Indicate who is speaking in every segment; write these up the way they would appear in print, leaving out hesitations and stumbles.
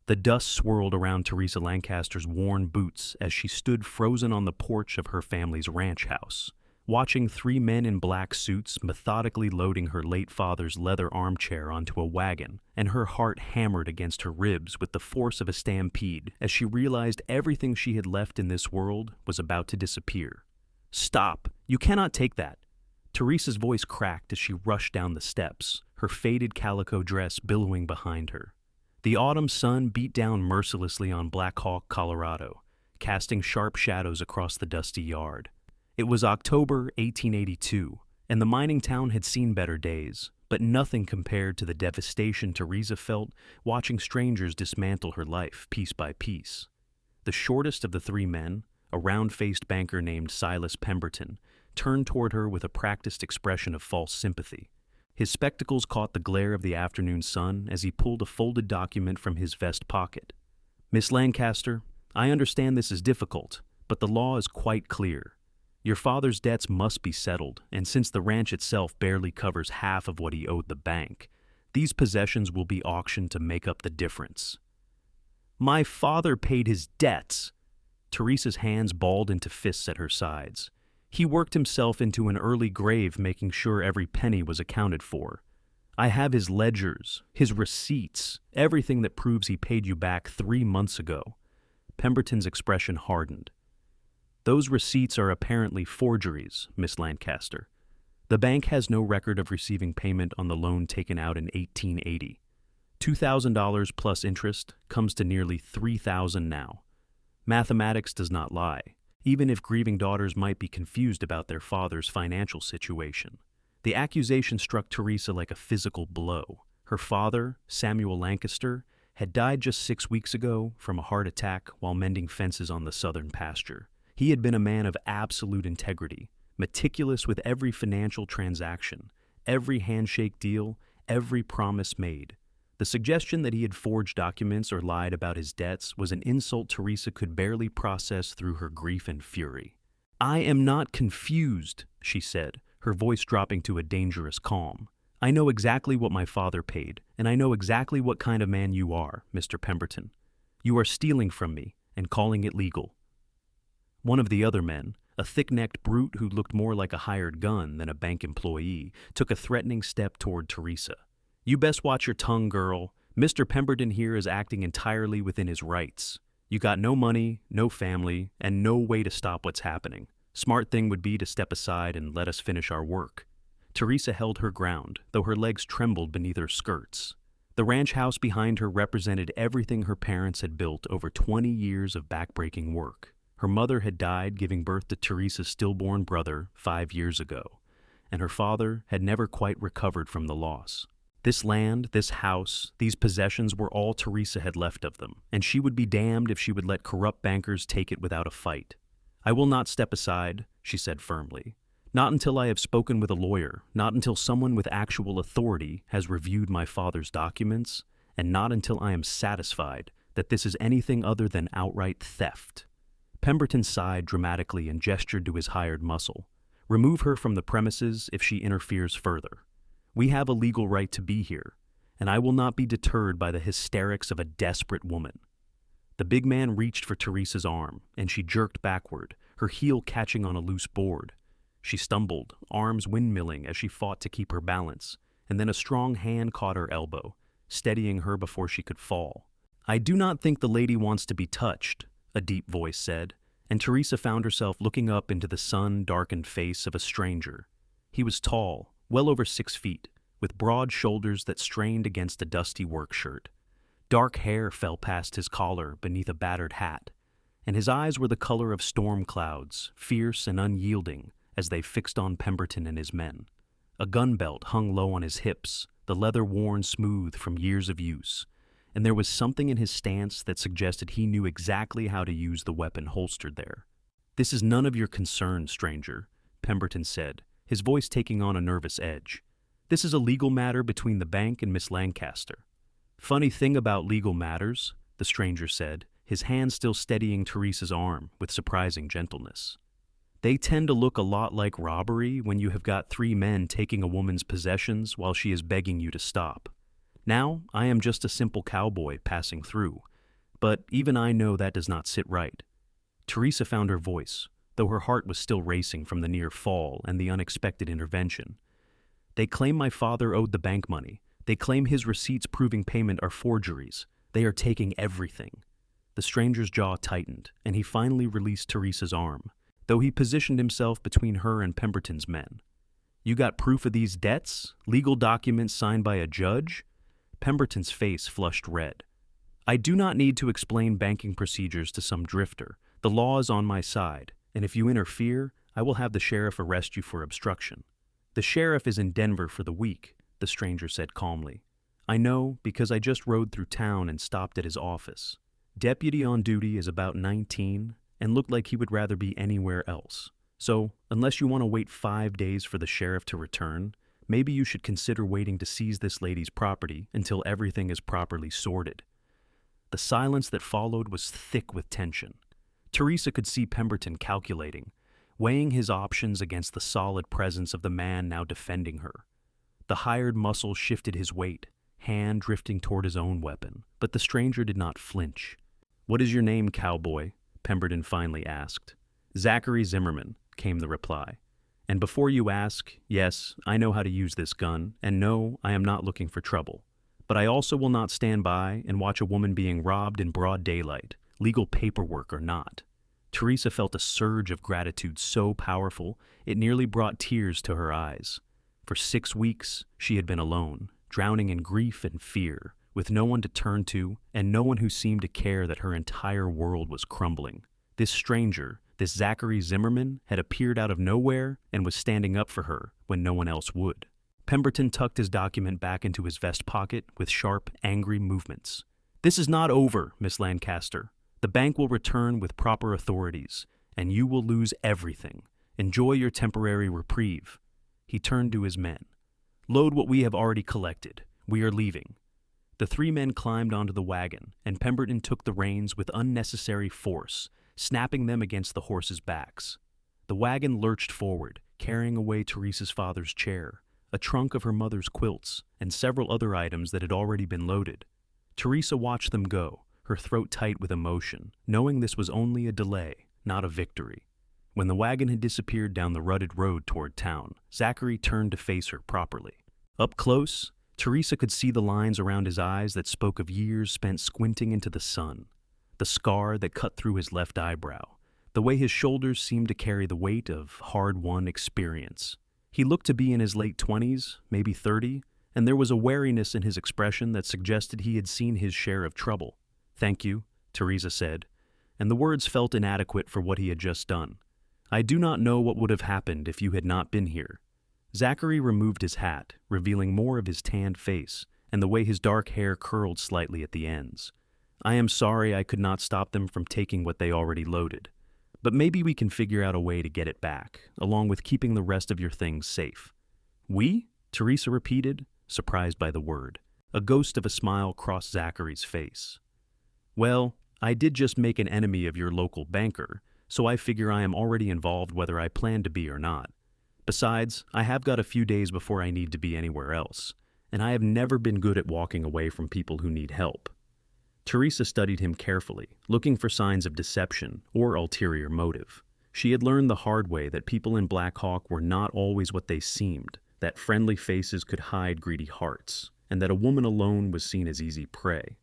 Speaker 1: The dust swirled around Teresa Lancaster's worn boots as she stood frozen on the porch of her family's ranch house, watching three men in black suits methodically loading her late father's leather armchair onto a wagon, and her heart hammered against her ribs with the force of a stampede as she realized everything she had left in this world was about to disappear. "Stop! You cannot take that!" Teresa's voice cracked as she rushed down the steps, her faded calico dress billowing behind her. The autumn sun beat down mercilessly on Black Hawk, Colorado, casting sharp shadows across the dusty yard. It was October 1882, and the mining town had seen better days, but nothing compared to the devastation Teresa felt watching strangers dismantle her life piece by piece. The shortest of the three men, a round-faced banker named Silas Pemberton, turned toward her with a practiced expression of false sympathy. His spectacles caught the glare of the afternoon sun as he pulled a folded document from his vest pocket. "Miss Lancaster, I understand this is difficult, but the law is quite clear. Your father's debts must be settled, and since the ranch itself barely covers half of what he owed the bank, these possessions will be auctioned to make up the difference." "My father paid his debts!" Teresa's hands balled into fists at her sides. "He worked himself into an early grave making sure every penny was accounted for. I have his ledgers, his receipts, everything that proves he paid you back 3 months ago." Pemberton's expression hardened. "Those receipts are apparently forgeries, Miss Lancaster. The bank has no record of receiving payment on the loan taken out in 1880. $2,000 plus interest comes to nearly $3,000 now. Mathematics does not lie, even if grieving daughters might be confused about their father's financial situation." The accusation struck Teresa like a physical blow. Her father, Samuel Lancaster, had died just 6 weeks ago from a heart attack while mending fences on the southern pasture. He had been a man of absolute integrity, meticulous with every financial transaction, every handshake deal, every promise made. The suggestion that he had forged documents or lied about his debts was an insult Teresa could barely process through her grief and fury. "I am not confused," she said, her voice dropping to a dangerous calm. "I know exactly what my father paid, and I know exactly what kind of man you are, Mr. Pemberton. You are stealing from me and calling it legal." One of the other men, a thick-necked brute who looked more like a hired gun than a bank employee, took a threatening step toward Teresa. "You best watch your tongue, girl. Mr. Pemberton here is acting entirely within his rights. You got no money, no family, and no way to stop what's happening. Smart thing would be to step aside and let us finish our work." Teresa held her ground, though her legs trembled beneath her skirts. The ranch house behind her represented everything her parents had built over 20 years of backbreaking work. Her mother had died giving birth to Teresa's stillborn brother 5 years ago, and her father had never quite recovered from the loss. This land, this house, these possessions were all Teresa had left of them, and she would be damned if she would let corrupt bankers take it without a fight. "I will not step aside," she said firmly. "Not until I have spoken with a lawyer, not until someone with actual authority has reviewed my father's documents, and not until I am satisfied that this is anything other than outright theft." Pemberton sighed dramatically and gestured to his hired muscle. "Remove her from the premises if she interferes further. We have a legal right to be here, and I will not be deterred by the hysterics of a desperate woman." The big man reached for Teresa's arm, and she jerked backward, her heel catching on a loose board. She stumbled, arms windmilling as she fought to keep her balance, and then a strong hand caught her elbow, steadying her before she could fall. "I do not think the lady wants to be touched," a deep voice said, and Teresa found herself looking up into the sun-darkened face of a stranger. He was tall, well over 6 feet, with broad shoulders that strained against a dusty work shirt. Dark hair fell past his collar beneath a battered hat, and his eyes were the color of storm clouds, fierce and unyielding as they fixed on Pemberton and his men. A gun belt hung low on his hips, the leather worn smooth from years of use, and there was something in his stance that suggested he knew exactly how to use the weapon holstered there. "This is none of your concern, stranger," Pemberton said, his voice taking on a nervous edge. "This is a legal matter between the bank and Miss Lancaster." "Funny thing about legal matters," the stranger said, his hand still steadying Teresa's arm with surprising gentleness. "They tend to look a lot like robbery when you have got 3 men taking a woman's possessions while she is begging you to stop. Now, I am just a simple cowboy passing through, But even I know that does not sit right. Teresa found her voice, though her heart was still racing from the near fall and the unexpected intervention. They claim my father owed the bank money. They claim his receipts proving payment are forgeries. They are taking everything. The stranger's jaw tightened, and he finally released Teresa's arm, though he positioned himself between her and Pemberton's men. You got proof of these debts? Legal documents signed by a judge? Pemberton's face flushed red. I do not need to explain banking procedures to some drifter. The law is on my side, and if you interfere, I will have the sheriff arrest you for obstruction. The sheriff is in Denver for the week, the stranger said calmly. I know because I just rode through town and stopped at his office. Deputy on duty is about 19 and looked like he would rather be anywhere else. So, unless you want to wait 5 days for the sheriff to return, maybe you should consider waiting to seize this lady's property until everything is properly sorted. The silence that followed was thick with tension. Teresa could see Pemberton calculating, weighing his options against the solid presence of the man now defending her. The hired muscle shifted his weight, hand drifting toward his own weapon, but the stranger did not flinch. What is your name, cowboy? Pemberton finally asked. Zachary Zimmerman, came the reply. And before you ask, yes, I know how to use this gun, and no, I am not looking for trouble. But I also will not stand by and watch a woman being robbed in broad daylight, legal paperwork or not. Teresa felt a surge of gratitude so powerful it nearly brought tears to her eyes. For 6 weeks, she had been alone, drowning in grief and fear, with no one to turn to and no one who seemed to care that her entire world was crumbling. This stranger, this Zachary Zimmerman, had appeared out of nowhere and was standing up for her when no one else would. Pemberton tucked his document back into his vest pocket with sharp, angry movements. This is not over, Miss Lancaster. The bank will return with proper authorities, and you will lose everything. Enjoy your temporary reprieve. He turned to his men. Load what we have already collected. We are leaving. The 3 men climbed onto the wagon, and Pemberton took the reins with unnecessary force, snapping them against the horses' backs. The wagon lurched forward, carrying away Teresa's father's chair, a trunk of her mother's quilts, and several other items that had already been loaded. Teresa watched them go, her throat tight with emotion, knowing this was only a delay, not a victory. When the wagon had disappeared down the rutted road toward town, Zachary turned to face her properly. Up close, Teresa could see the lines around his eyes that spoke of years spent squinting into the sun, the scar that cut through his left eyebrow, the way his shoulders seemed to carry the weight of hard-won experience. He looked to be in his late 20s, maybe 30, and there was a wariness in his expression that suggested he had seen his share of trouble. Thank you, Teresa said, and the words felt inadequate for what he had just done. I do not know what would have happened if you had not been here. Zachary removed his hat, revealing more of his tanned face and the way his dark hair curled slightly at the ends. I am sorry I could not stop them from taking what they already loaded, but maybe we can figure out a way to get it back, along with keeping the rest of your things safe. We? Teresa repeated, surprised by the word. A ghost of a smile crossed Zachary's face. Well, I did just make an enemy of your local banker, so I figure I am already involved whether I plan to be or not. Besides, I have got a few days before I need to be anywhere else, and I have never been good at walking away from people who need help. Teresa studied him carefully, looking for signs of deception or ulterior motive. She had learned the hard way that people in Black Hawk were not always what they seemed, that friendly faces could hide greedy hearts, and that a woman alone was seen as easy prey.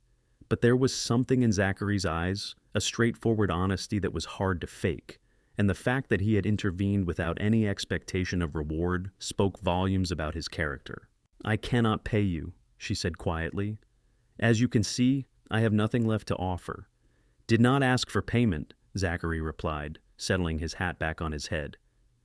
Speaker 1: But there was something in Zachary's eyes, a straightforward honesty that was hard to fake, and the fact that he had intervened without any expectation of reward spoke volumes about his character. I cannot pay you, she said quietly. As you can see, I have nothing left to offer. Did not ask for payment, Zachary replied, settling his hat back on his head.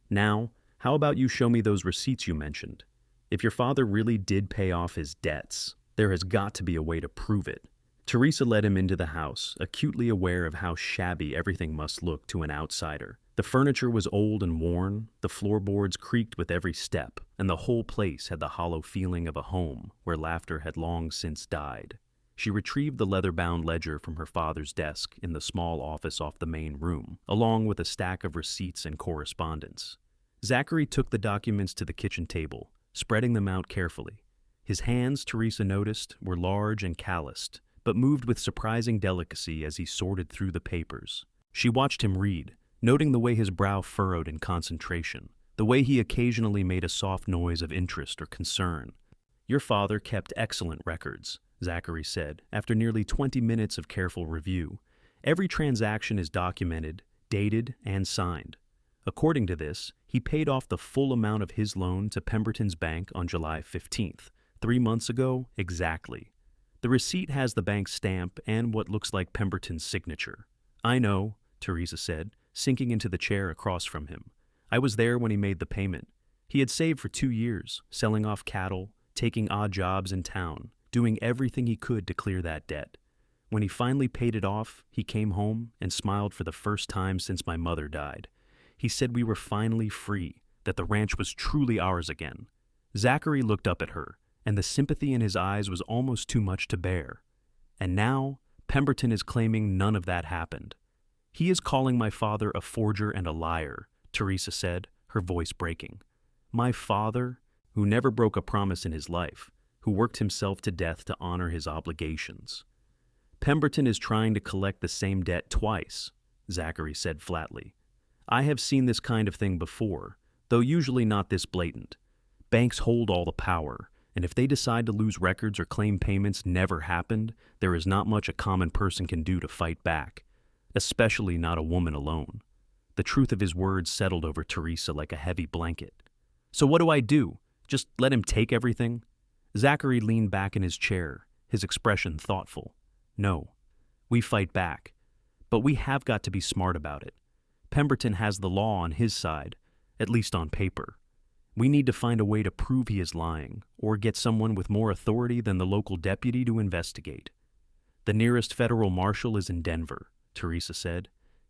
Speaker 1: Now, how about you show me those receipts you mentioned? If your father really did pay off his debts, there has got to be a way to prove it. Teresa led him into the house, acutely aware of how shabby everything must look to an outsider. The furniture was old and worn, the floorboards creaked with every step, and the whole place had the hollow feeling of a home where laughter had long since died. She retrieved the leather-bound ledger from her father's desk in the small office off the main room, along with a stack of receipts and correspondence. Zachary took the documents to the kitchen table, spreading them out carefully. His hands, Teresa noticed, were large and calloused, but moved with surprising delicacy as he sorted through the papers. She watched him read, noting the way his brow furrowed in concentration, the way he occasionally made a soft noise of interest or concern. "Your father kept excellent records," Zachary said, after nearly 20 minutes of careful review. "Every transaction is documented, dated, and signed. According to this, he paid off the full amount of his loan to Pemberton's bank on July 15th, 3 months ago exactly. The receipt has the bank's stamp and what looks like Pemberton's signature." "I know," Teresa said, sinking into the chair across from him. "I was there when he made the payment. He had saved for 2 years, selling off cattle, taking odd jobs in town, doing everything he could to clear that debt. When he finally paid it off, he came home and smiled for the first time since my mother died. He said we were finally free, that the ranch was truly ours again." Zachary looked up at her, and the sympathy in his eyes was almost too much to bear. "And now, Pemberton is claiming none of that happened. He is calling my father a forger and a liar," Teresa said, her voice breaking. "My father, who never broke a promise in his life, who worked himself to death to honor his obligations. Pemberton is trying to collect the same debt twice," Zachary said flatly. "I have seen this kind of thing before, though usually not this blatant. Banks hold all the power, and if they decide to lose records or claim payments never happened, there is not much a common person can do to fight back, especially not a woman alone." The truth of his words settled over Teresa like a heavy blanket. "So what do I do? Just let him take everything?" Zachary leaned back in his chair, his expression thoughtful. "No, we fight back. But we have got to be smart about it. Pemberton has the law on his side, at least on paper. We need to find a way to prove he is lying, or get someone with more authority than the local deputy to investigate. The nearest federal marshal is in Denver," Teresa said.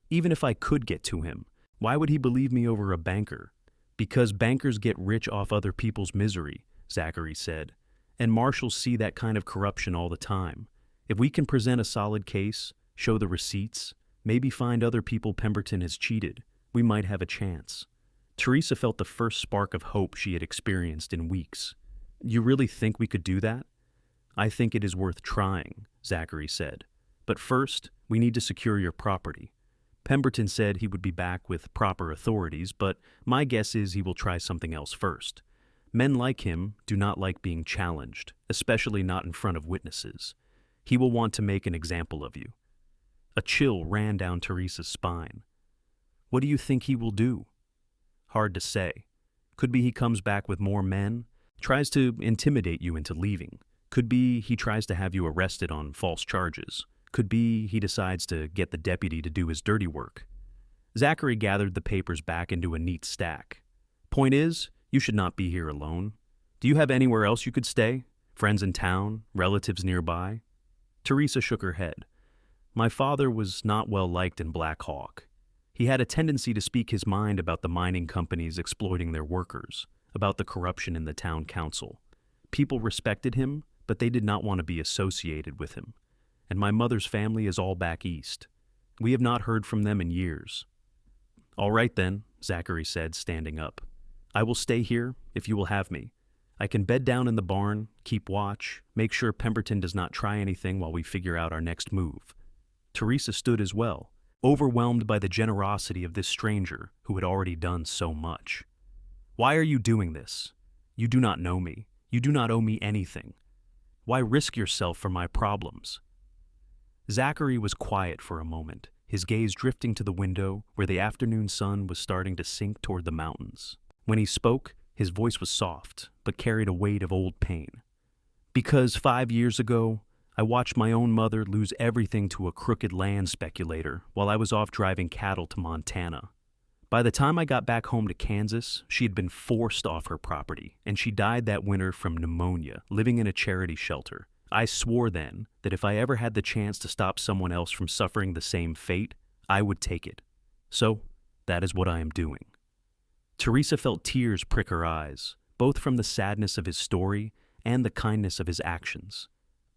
Speaker 1: "Even if I could get to him, why would he believe me over a banker?" "Because bankers get rich off other people's misery," Zachary said, "and marshals see that kind of corruption all the time. If we can present a solid case, show the receipts, maybe find other people Pemberton has cheated, we might have a chance." Teresa felt the first spark of hope she had experienced in weeks. "You really think we could do that?" "I think it is worth trying," Zachary said. "But first, we need to secure your property. Pemberton said he would be back with proper authorities, but my guess is he will try something else first. Men like him do not like being challenged, especially not in front of witnesses. He will want to make an example of you." A chill ran down Teresa's spine. "What do you think he will do?" "Hard to say. Could be he comes back with more men, tries to intimidate you into leaving. Could be he tries to have you arrested on false charges. Could be he decides to get the deputy to do his dirty work." Zachary gathered the papers back into a neat stack. "Point is, you should not be here alone. Do you have anywhere else you could stay? Friends in town? Relatives nearby?" Teresa shook her head. "My father was not well liked in Black Hawk. He had a tendency to speak his mind about the mining companies exploiting their workers, about the corruption in the town council. People respected him, but they did not want to be associated with him. And my mother's family is all back east. We have not heard from them in years." "All right then," Zachary said, standing up. "I will stay here if you will have me. I can bed down in the barn, keep watch, make sure Pemberton does not try anything while we figure out our next move." Teresa stood as well, overwhelmed by the generosity of this stranger who had already done so much. "Why are you doing this? You do not know me. You do not owe me anything. Why risk yourself for my problems?" Zachary was quiet for a moment, his gaze drifting to the window where the afternoon sun was starting to sink toward the mountains. When he spoke, his voice was soft, but carried a weight of old pain. "Because 5 years ago, I watched my own mother lose everything to a crooked land speculator while I was off driving cattle to Montana. By the time I got back home to Kansas, she had been forced off her property, and she died that winter from pneumonia, living in a charity shelter. I swore then that if I ever had the chance to stop someone else from suffering the same fate, I would take it. So, that is what I am doing." Teresa felt tears prick her eyes, both from the sadness of his story and the kindness of his actions.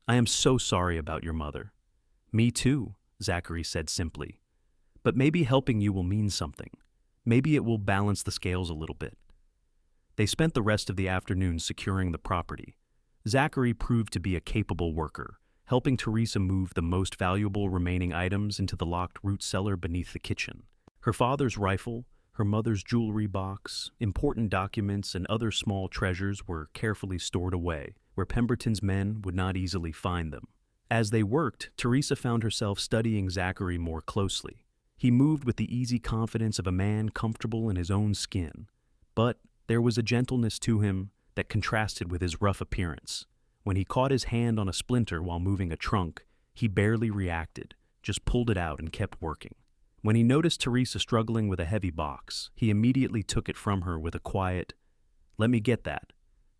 Speaker 1: "I am so sorry about your mother." "Me too," Zachary said simply. "But maybe helping you will mean something. Maybe it will balance the scales a little bit." They spent the rest of the afternoon securing the property. Zachary proved to be a capable worker, helping Teresa move the most valuable remaining items into the locked root cellar beneath the kitchen. Her father's rifle, her mother's jewelry box, important documents, and other small treasures were carefully stored away, where Pemberton's men would not easily find them. As they worked, Teresa found herself studying Zachary more closely. He moved with the easy confidence of a man comfortable in his own skin. But there was a gentleness to him that contrasted with his rough appearance. When he caught his hand on a splinter while moving a trunk, he barely reacted, just pulled it out and kept working. When he noticed Teresa struggling with a heavy box, he immediately took it from her with a quiet, "Let me get that."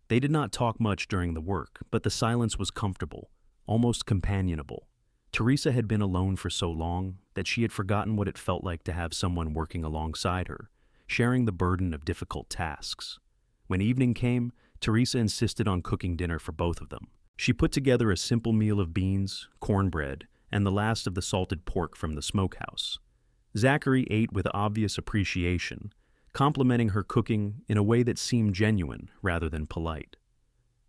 Speaker 1: They did not talk much during the work, but the silence was comfortable, almost companionable. Teresa had been alone for so long that she had forgotten what it felt like to have someone working alongside her, sharing the burden of difficult tasks. When evening came, Teresa insisted on cooking dinner for both of them. She put together a simple meal of beans, cornbread, and the last of the salted pork from the smokehouse. Zachary ate with obvious appreciation, complimenting her cooking in a way that seemed genuine rather than polite.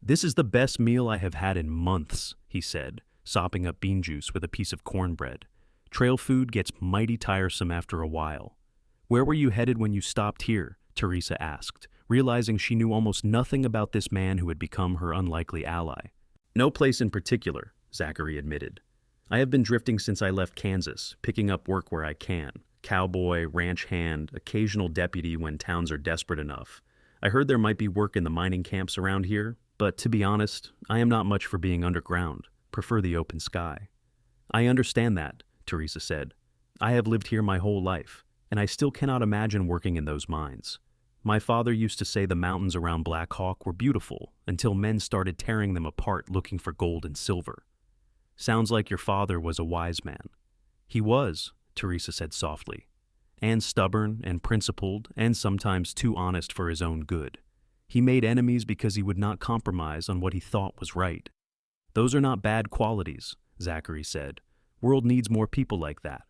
Speaker 1: "This is the best meal I have had in months," he said, sopping up bean juice with a piece of cornbread. "Trail food gets mighty tiresome after a while." "Where were you headed when you stopped here?" Teresa asked, realizing she knew almost nothing about this man who had become her unlikely ally. "No place in particular," Zachary admitted. "I have been drifting since I left Kansas, picking up work where I can. Cowboy, ranch hand, occasional deputy when towns are desperate enough. I heard there might be work in the mining camps around here, but to be honest, I am not much for being underground. Prefer the open sky." "I understand that," Teresa said. "I have lived here my whole life, and I still cannot imagine working in those mines. My father used to say the mountains around Black Hawk were beautiful until men started tearing them apart looking for gold and silver." "Sounds like your father was a wise man." "He was," Teresa said softly, "and stubborn and principled and sometimes too honest for his own good. He made enemies because he would not compromise on what he thought was right." "Those are not bad qualities," Zachary said. "World needs more people like that."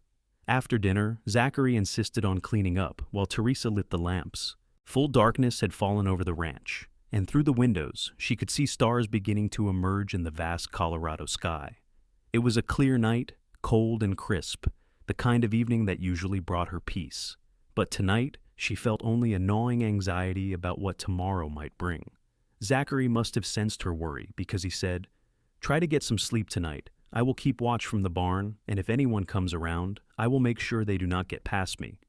Speaker 1: After dinner, Zachary insisted on cleaning up while Teresa lit the lamps. Full darkness had fallen over the ranch, and through the windows she could see stars beginning to emerge in the vast Colorado sky. It was a clear night, cold and crisp, the kind of evening that usually brought her peace. But tonight, she felt only a gnawing anxiety about what tomorrow might bring. Zachary must have sensed her worry because he said, "Try to get some sleep tonight. I will keep watch from the barn, and if anyone comes around, I will make sure they do not get past me."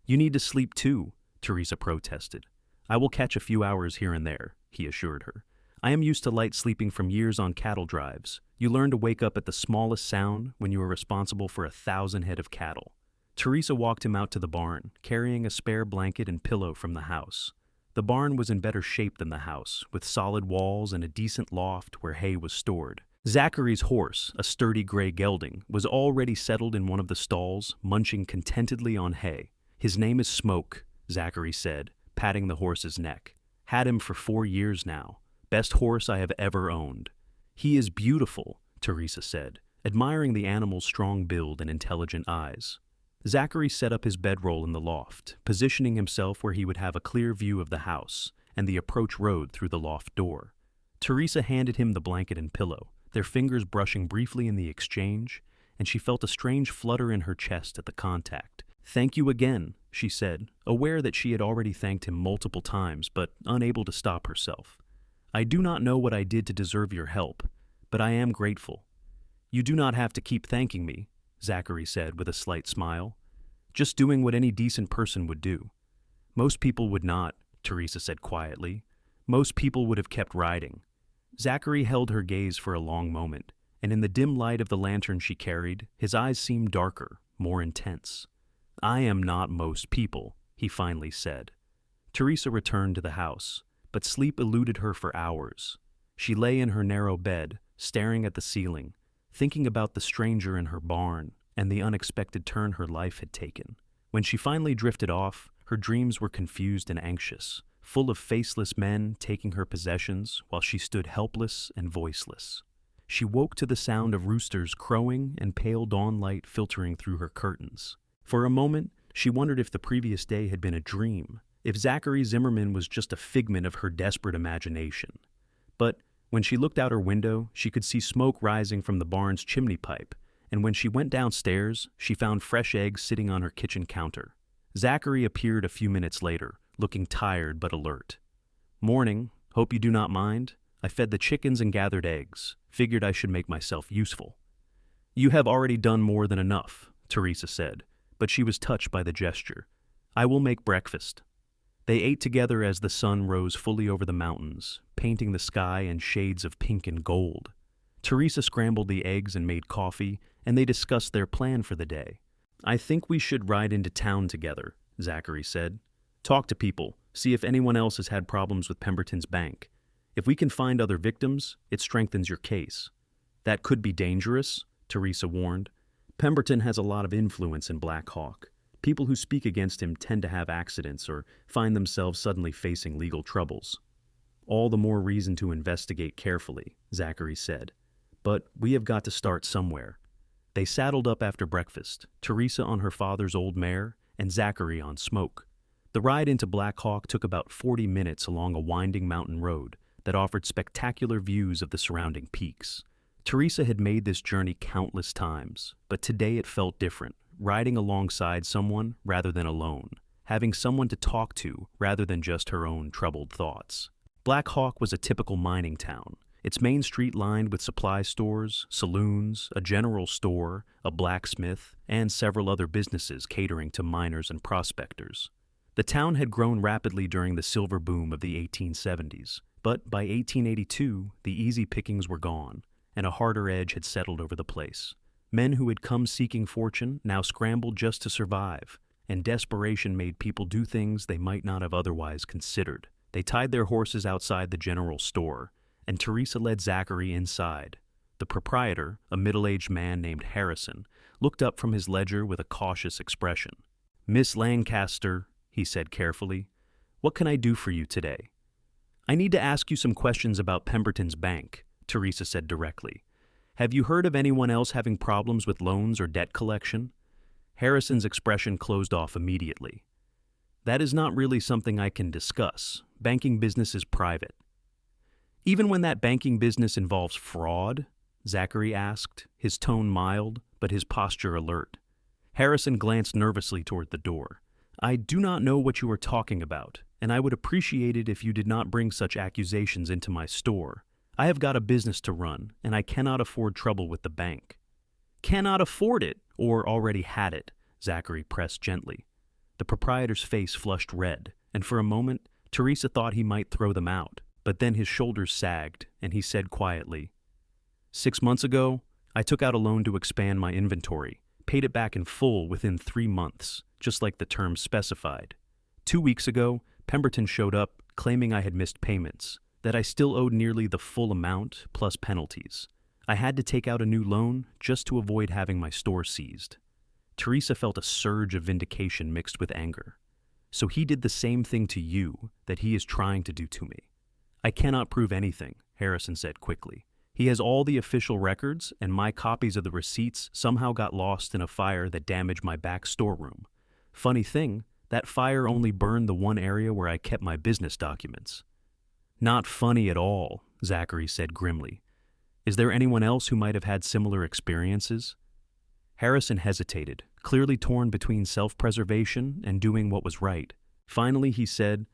Speaker 1: "You need to sleep too," Teresa protested. "I will catch a few hours here and there," he assured her. "I am used to light sleeping from years on cattle drives. You learn to wake up at the smallest sound when you are responsible for 1,000 head of cattle." Teresa walked him out to the barn, carrying a spare blanket and pillow from the house. The barn was in better shape than the house, with solid walls and a decent loft where hay was stored. Zachary's horse, a sturdy gray gelding, was already settled in one of the stalls, munching contentedly on hay. "His name is Smoke," Zachary said, patting the horse's neck. "Had him for 4 years now. Best horse I have ever owned." "He is beautiful," Teresa said, admiring the animal's strong build and intelligent eyes. Zachary set up his bedroll in the loft, positioning himself where he would have a clear view of the house and the approach road through the loft door. Teresa handed him the blanket and pillow, their fingers brushing briefly in the exchange, and she felt a strange flutter in her chest at the contact. "Thank you again," she said, aware that she had already thanked him multiple times, but unable to stop herself. "I do not know what I did to deserve your help, but I am grateful." "You do not have to keep thanking me," Zachary said with a slight smile. "Just doing what any decent person would do." "Most people would not," Teresa said quietly. "Most people would have kept riding." Zachary held her gaze for a long moment, and in the dim light of the lantern she carried, his eyes seemed darker, more intense. "I am not most people," he finally said. Teresa returned to the house, but sleep eluded her for hours. She lay in her narrow bed, staring at the ceiling, thinking about the stranger in her barn and the unexpected turn her life had taken. When she finally drifted off, her dreams were confused and anxious, full of faceless men taking her possessions while she stood helpless and voiceless. She woke to the sound of roosters crowing and pale dawn light filtering through her curtains. For a moment, she wondered if the previous day had been a dream, if Zachary Zimmerman was just a figment of her desperate imagination. But When she looked out her window, she could see smoke rising from the barn's chimney pipe, and when she went downstairs, she found fresh eggs sitting on her kitchen counter. Zachary appeared a few minutes later, looking tired but alert. "Morning. Hope you do not mind. I fed the chickens and gathered eggs. Figured I should make myself useful." "You have already done more than enough," Teresa said, but she was touched by the gesture. "I will make breakfast." They ate together as the sun rose fully over the mountains, painting the sky in shades of pink and gold. Teresa scrambled the eggs and made coffee, and they discussed their plan for the day. "I think we should ride into town together," Zachary said. "Talk to people, see if anyone else has had problems with Pemberton's bank. If we can find other victims, it strengthens your case." "That could be dangerous," Teresa warned. "Pemberton has a lot of influence in Black Hawk. People who speak against him tend to have accidents or find themselves suddenly facing legal troubles." "All the more reason to investigate carefully," Zachary said. "But we have got to start somewhere." They saddled up after breakfast, Teresa on her father's old mare and Zachary on Smoke. The ride into Black Hawk took about 40 minutes along a winding mountain road that offered spectacular views of the surrounding peaks. Teresa had made this journey countless times, but today it felt different, riding alongside someone rather than alone, having someone to talk to rather than just her own troubled thoughts. Black Hawk was a typical mining town, its main street lined with supply stores, saloons, a general store, a blacksmith, and several other businesses catering to miners and prospectors. The town had grown rapidly during the silver boom of the 1870s, but by 1882, the easy pickings were gone, and a harder edge had settled over the place. Men who had come seeking fortune now scrambled just to survive, and desperation made people do things they might not have otherwise considered. They tied their horses outside the general store, and Teresa led Zachary inside. The proprietor, a middle-aged man named Harrison, looked up from his ledger with a cautious expression. "Miss Lancaster," he said carefully, "what can I do for you today?" "I need to ask you some questions about Pemberton's bank," Teresa said directly. "Have you heard of anyone else having problems with loans or debt collection?" Harrison's expression closed off immediately. "That is not really something I can discuss. Banking business is private." "Even when that banking business involves fraud?" Zachary asked, his tone mild, but his posture alert. Harrison glanced nervously toward the door. "I do not know what you are talking about, and I would appreciate it if you did not bring such accusations into my store. I have got a business to run, and I cannot afford trouble with the bank." "Cannot afford it, or already had it," Zachary pressed gently. The proprietor's face flushed red, and for a moment, Teresa thought he might throw them out, but then his shoulders sagged, and he said quietly, "6 months ago, I took out a loan to expand my inventory, paid it back in full within 3 months, just like the terms specified. 2 weeks ago, Pemberton showed up, claiming I had missed payments, that I still owed nearly the full amount, plus penalties. I had to take out a new loan just to avoid having my store seized." Teresa felt a surge of vindication mixed with anger. "So he did the same thing to you that he is trying to do to me." "I cannot prove anything," Harrison said quickly. "He has all the official records, and my copies of the receipts somehow got lost in a fire that damaged my back storeroom. Funny thing, that fire only burned the one area where I kept my business documents." "Not funny at all," Zachary said grimly. "Is there anyone else who might have had similar experiences?" Harrison hesitated, clearly torn between self-preservation and doing what was right. Finally, he said,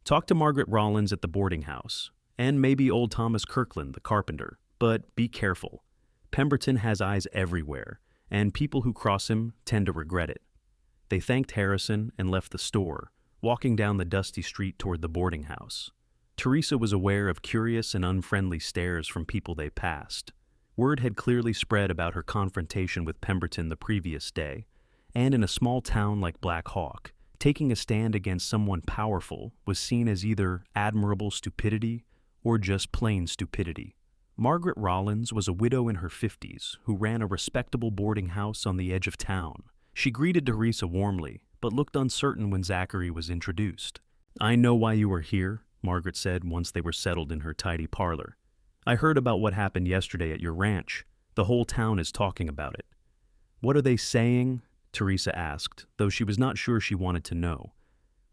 Speaker 1: "Talk to Margaret Rollins at the boarding house, and maybe old Thomas Kirkland, the carpenter, but be careful. Pemberton has eyes everywhere, and people who cross him tend to regret it." They thanked Harrison and left the store, walking down the dusty street toward the boarding house. Teresa was aware of curious and unfriendly stares from people they passed. Word had clearly spread about her confrontation with Pemberton the previous day, and in a small town like Black Hawk, taking a stand against someone powerful was seen as either admirable stupidity or just plain stupidity. Margaret Rollins was a widow in her 50s who ran a respectable boarding house on the edge of town. She greeted Teresa warmly, but looked uncertain when Zachary was introduced. "I know why you are here," Margaret said once they were settled in her tidy parlor. "I heard about what happened yesterday at your ranch. The whole town is talking about it." "What are they saying?" Teresa asked, though she was not sure she wanted to know.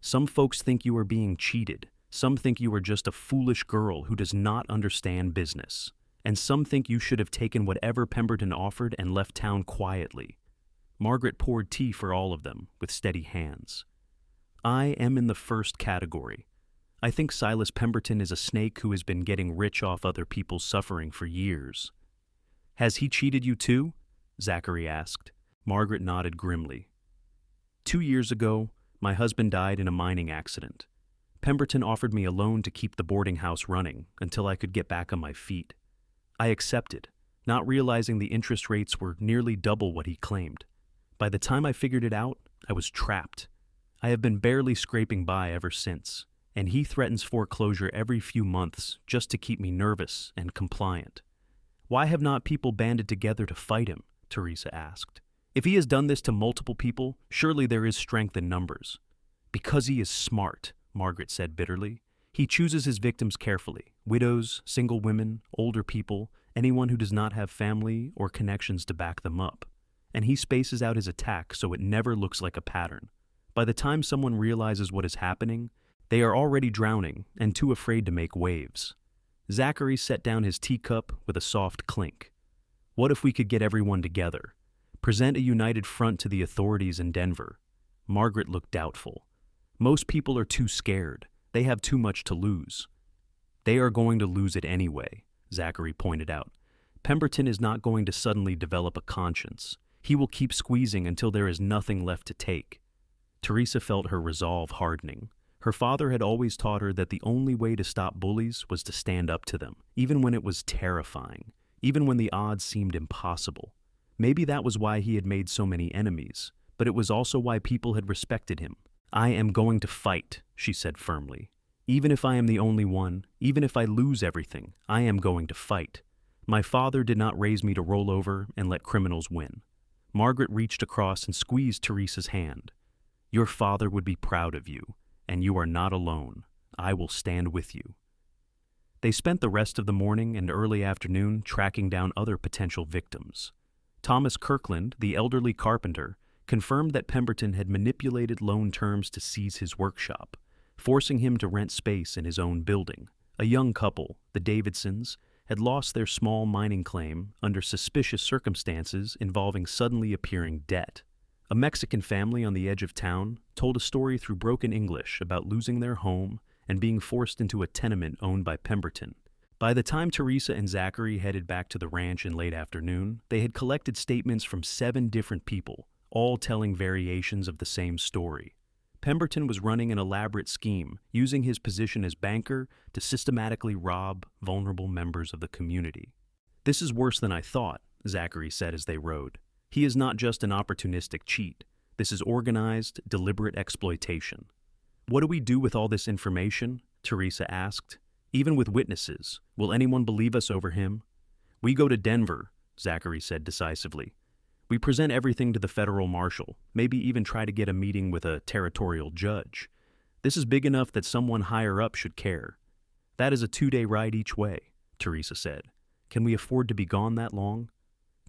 Speaker 1: "Some folks think you are being cheated. Some think you are just a foolish girl who does not understand business. And some think you should have taken whatever Pemberton offered and left town quietly. Margaret poured tea for all of them, with steady hands. I am in the first category. I think Silas Pemberton is a snake who has been getting rich off other people's suffering for years. Has he cheated you too? Zachary asked. Margaret nodded grimly. 2 years ago, my husband died in a mining accident. Pemberton offered me a loan to keep the boarding house running until I could get back on my feet. I accepted, not realizing the interest rates were nearly double what he claimed. By the time I figured it out, I was trapped. I have been barely scraping by ever since, and he threatens foreclosure every few months just to keep me nervous and compliant. Why have not people banded together to fight him? Teresa asked. If he has done this to multiple people, surely there is strength in numbers. Because he is smart, Margaret said bitterly. He chooses his victims carefully: widows, single women, older people, anyone who does not have family or connections to back them up. And he spaces out his attack so it never looks like a pattern. By the time someone realizes what is happening, they are already drowning and too afraid to make waves. Zachary set down his teacup with a soft clink. What if we could get everyone together? Present a united front to the authorities in Denver. Margaret looked doubtful. Most people are too scared. They have too much to lose. They are going to lose it anyway, Zachary pointed out. Pemberton is not going to suddenly develop a conscience. He will keep squeezing until there is nothing left to take. Teresa felt her resolve hardening. Her father had always taught her that the only way to stop bullies was to stand up to them, even when it was terrifying, even when the odds seemed impossible. Maybe that was why he had made so many enemies, but it was also why people had respected him. I am going to fight, she said firmly. Even if I am the only one, even if I lose everything, I am going to fight. My father did not raise me to roll over and let criminals win. Margaret reached across and squeezed Teresa's hand. Your father would be proud of you, and you are not alone. I will stand with you. They spent the rest of the morning and early afternoon tracking down other potential victims. Thomas Kirkland, the elderly carpenter, confirmed that Pemberton had manipulated loan terms to seize his workshop, forcing him to rent space in his own building. A young couple, the Davidsons, had lost their small mining claim under suspicious circumstances involving suddenly appearing debt. A Mexican family on the edge of town told a story through broken English about losing their home and being forced into a tenement owned by Pemberton. By the time Teresa and Zachary headed back to the ranch in late afternoon, they had collected statements from 7 different people, all telling variations of the same story. Pemberton was running an elaborate scheme, using his position as banker to systematically rob vulnerable members of the community. This is worse than I thought, Zachary said as they rode. He is not just an opportunistic cheat. This is organized, deliberate exploitation. What do we do with all this information? Teresa asked. Even with witnesses, will anyone believe us over him? We go to Denver, Zachary said decisively. We present everything to the federal marshal, maybe even try to get a meeting with a territorial judge. This is big enough that someone higher up should care. That is a 2-day ride each way, Teresa said. Can we afford to be gone that long?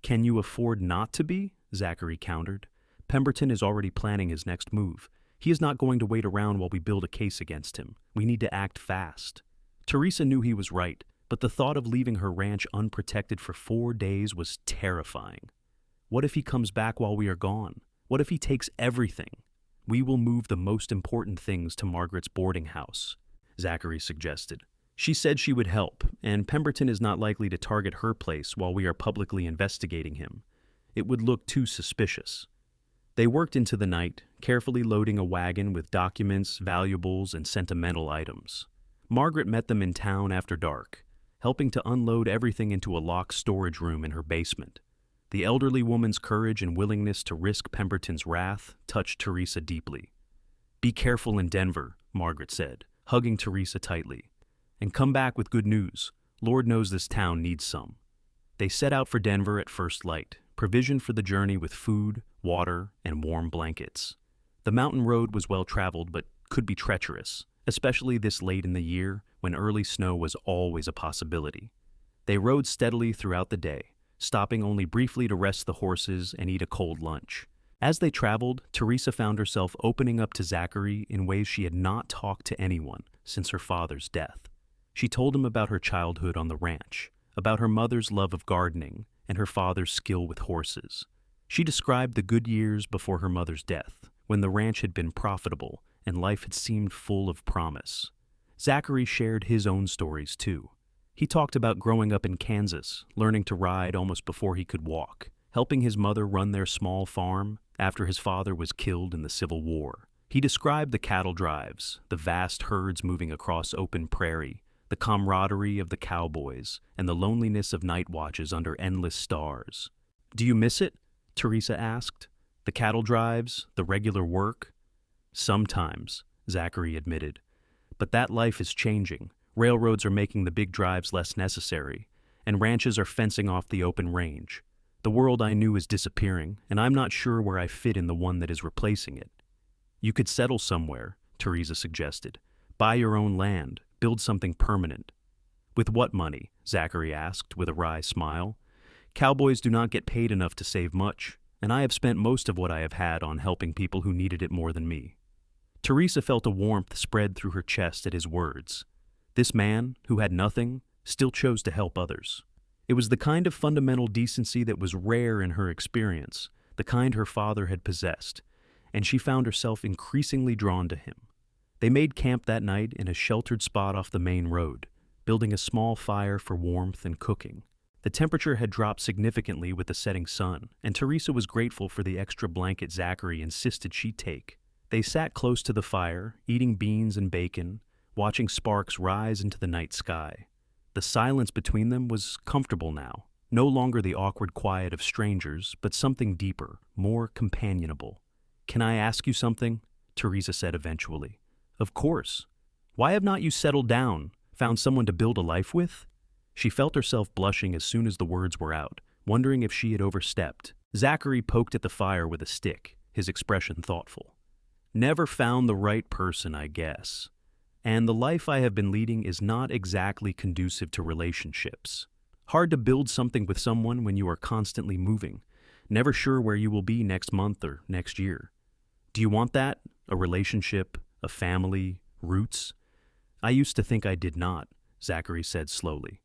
Speaker 1: Can you afford not to be? Zachary countered. Pemberton is already planning his next move. He is not going to wait around while we build a case against him. We need to act fast. Teresa knew he was right, but the thought of leaving her ranch unprotected for 4 days was terrifying. What if he comes back while we are gone? What if he takes everything? We will move the most important things to Margaret's boarding house, Zachary suggested. She said she would help, and Pemberton is not likely to target her place while we are publicly investigating him. It would look too suspicious. They worked into the night, carefully loading a wagon with documents, valuables, and sentimental items. Margaret met them in town after dark, helping to unload everything into a locked storage room in her basement. The elderly woman's courage and willingness to risk Pemberton's wrath touched Teresa deeply. Be careful in Denver, Margaret said, hugging Teresa tightly. And come back with good news. Lord knows this town needs some. They set out for Denver at first light, provisioned for the journey with food, water, and warm blankets. The mountain road was well traveled but could be treacherous, especially this late in the year when early snow was always a possibility. They rode steadily throughout the day, stopping only briefly to rest the horses and eat a cold lunch. As they traveled, Teresa found herself opening up to Zachary in ways she had not talked to anyone, since her father's death. She told him about her childhood on the ranch, about her mother's love of gardening and her father's skill with horses. She described the good years before her mother's death, when the ranch had been profitable and life had seemed full of promise. Zachary shared his own stories too. He talked about growing up in Kansas, learning to ride almost before he could walk, helping his mother run their small farm after his father was killed in the Civil War. He described the cattle drives, the vast herds moving across open prairie, the camaraderie of the cowboys, and the loneliness of night watches under endless stars. "Do you miss it?" Teresa asked. "The cattle drives, the regular work?" "Sometimes," Zachary admitted. "But that life is changing. Railroads are making the big drives less necessary, and ranches are fencing off the open range. The world I knew is disappearing, and I'm not sure where I fit in the one that is replacing it." "You could settle somewhere," Teresa suggested. "Buy your own land, build something permanent." "With what money?" Zachary asked with a wry smile. "Cowboys do not get paid enough to save much, and I have spent most of what I have had on helping people who needed it more than me." Teresa felt a warmth spread through her chest at his words. This man, who had nothing, still chose to help others. It was the kind of fundamental decency that was rare in her experience, the kind her father had possessed, and she found herself increasingly drawn to him. They made camp that night in a sheltered spot off the main road, building a small fire for warmth and cooking. The temperature had dropped significantly with the setting sun, and Teresa was grateful for the extra blanket Zachary insisted she take. They sat close to the fire, eating beans and bacon, watching sparks rise into the night sky. The silence between them was comfortable now, no longer the awkward quiet of strangers, but something deeper, more companionable. "Can I ask you something?" Teresa said eventually. "Of course. Why have not you settled down, found someone to build a life with?" She felt herself blushing as soon as the words were out, wondering if she had overstepped. Zachary poked at the fire with a stick, his expression thoughtful. "Never found the right person, I guess. And the life I have been leading is not exactly conducive to relationships. Hard to build something with someone when you are constantly moving, never sure where you will be next month or next year. Do you want that? A relationship, a family, roots?" "I used to think I did not," Zachary said slowly.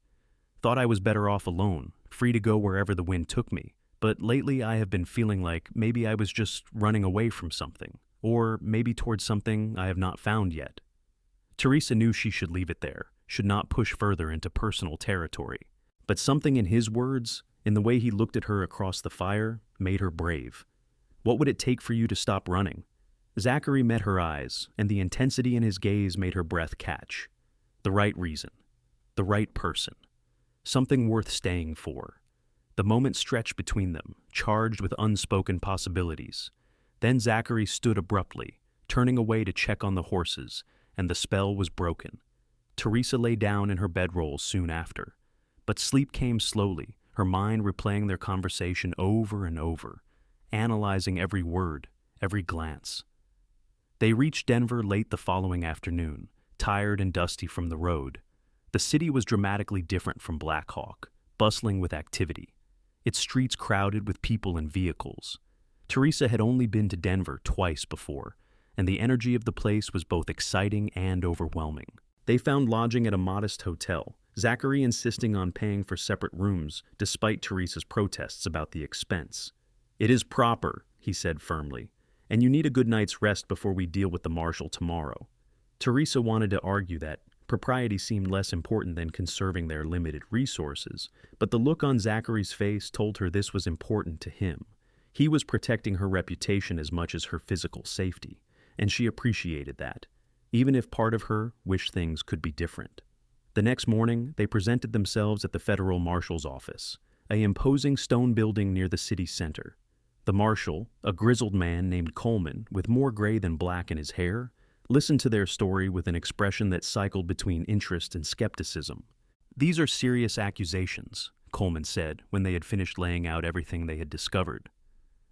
Speaker 1: "Thought I was better off alone, free to go wherever the wind took me. But lately I have been feeling like maybe I was just running away from something, or maybe towards something I have not found yet." Teresa knew she should leave it there, should not push further into personal territory. But something in his words, in the way he looked at her across the fire, made her brave. "What would it take for you to stop running?" Zachary met her eyes, and the intensity in his gaze made her breath catch. The right reason. The right person. Something worth staying for. The moment stretched between them, charged with unspoken possibilities. Then Zachary stood abruptly, turning away to check on the horses, and the spell was broken. Teresa lay down in her bedroll soon after. But sleep came slowly, her mind replaying their conversation over and over, analyzing every word, every glance. They reached Denver late the following afternoon, tired and dusty from the road. The city was dramatically different from Black Hawk, bustling with activity, its streets crowded with people and vehicles. Teresa had only been to Denver twice before, and the energy of the place was both exciting and overwhelming. They found lodging at a modest hotel, Zachary insisting on paying for separate rooms despite Teresa's protests about the expense. "It is proper," he said firmly, "and you need a good night's rest before we deal with the marshal tomorrow." Teresa wanted to argue that propriety seemed less important than conserving their limited resources, but the look on Zachary's face told her this was important to him. He was protecting her reputation as much as her physical safety, and she appreciated that, even if part of her wished things could be different. The next morning, they presented themselves at the federal marshal's office, an imposing stone building near the city center. The marshal, a grizzled man named Coleman with more gray than black in his hair, listened to their story with an expression that cycled between interest and skepticism. "These are serious accusations," Coleman said when they had finished laying out everything they had discovered.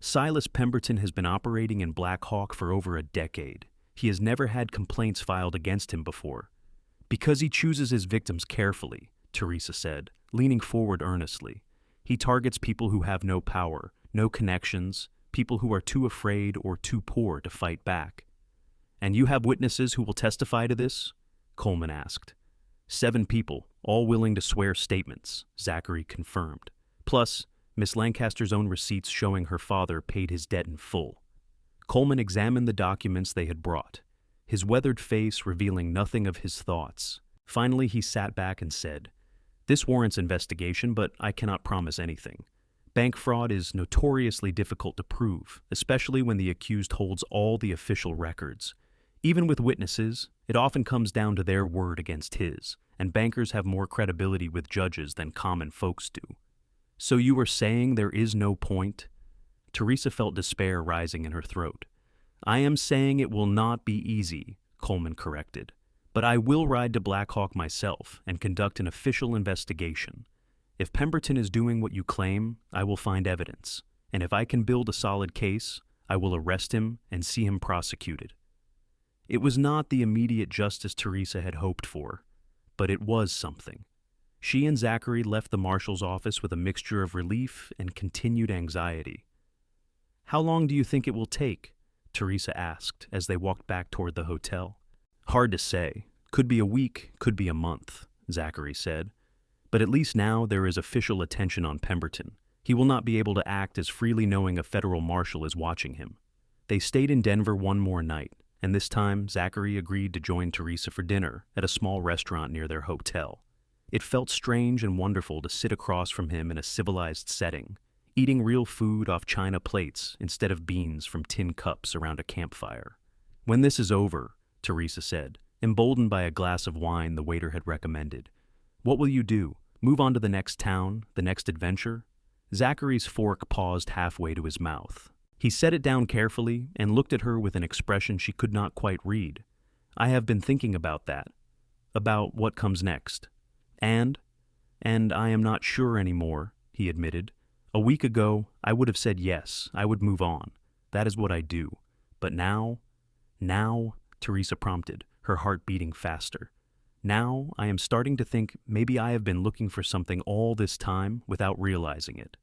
Speaker 1: "Silas Pemberton has been operating in Black Hawk for over a decade. He has never had complaints filed against him before. Because he chooses his victims carefully," Teresa said, leaning forward earnestly. "He targets people who have no power, no connections, people who are too afraid or too poor to fight back." "And you have witnesses who will testify to this?" Coleman asked. 7 people, all willing to swear statements, Zachary confirmed. Plus, Miss Lancaster's own receipts showing her father paid his debt in full. Coleman examined the documents they had brought, his weathered face revealing nothing of his thoughts. Finally, he sat back and said, "This warrants investigation, but I cannot promise anything. Bank fraud is notoriously difficult to prove, especially when the accused holds all the official records. Even with witnesses, it often comes down to their word against his, and bankers have more credibility with judges than common folks do." "So you are saying there is no point?" Teresa felt despair rising in her throat. "I am saying it will not be easy," Coleman corrected. "But I will ride to Black Hawk myself and conduct an official investigation. If Pemberton is doing what you claim, I will find evidence. And if I can build a solid case, I will arrest him and see him prosecuted." It was not the immediate justice Teresa had hoped for, but it was something. She and Zachary left the marshal's office with a mixture of relief and continued anxiety. "How long do you think it will take?" Teresa asked as they walked back toward the hotel. "Hard to say. Could be a week, could be a month," Zachary said. "But at least now there is official attention on Pemberton. He will not be able to act as freely knowing a federal marshal is watching him." They stayed in Denver one more night, and this time Zachary agreed to join Teresa for dinner at a small restaurant near their hotel. It felt strange and wonderful to sit across from him in a civilized setting, eating real food off china plates instead of beans from tin cups around a campfire. "When this is over," Teresa said, emboldened by a glass of wine the waiter had recommended, "what will you do? Move on to the next town, the next adventure?" Zachary's fork paused halfway to his mouth. He set it down carefully and looked at her with an expression she could not quite read. "I have been thinking about that. About what comes next. And I am not sure anymore," he admitted. "A week ago, I would have said yes, I would move on. That is what I do. But now, Teresa prompted, her heart beating faster. "Now, I am starting to think maybe I have been looking for something all this time without realizing it.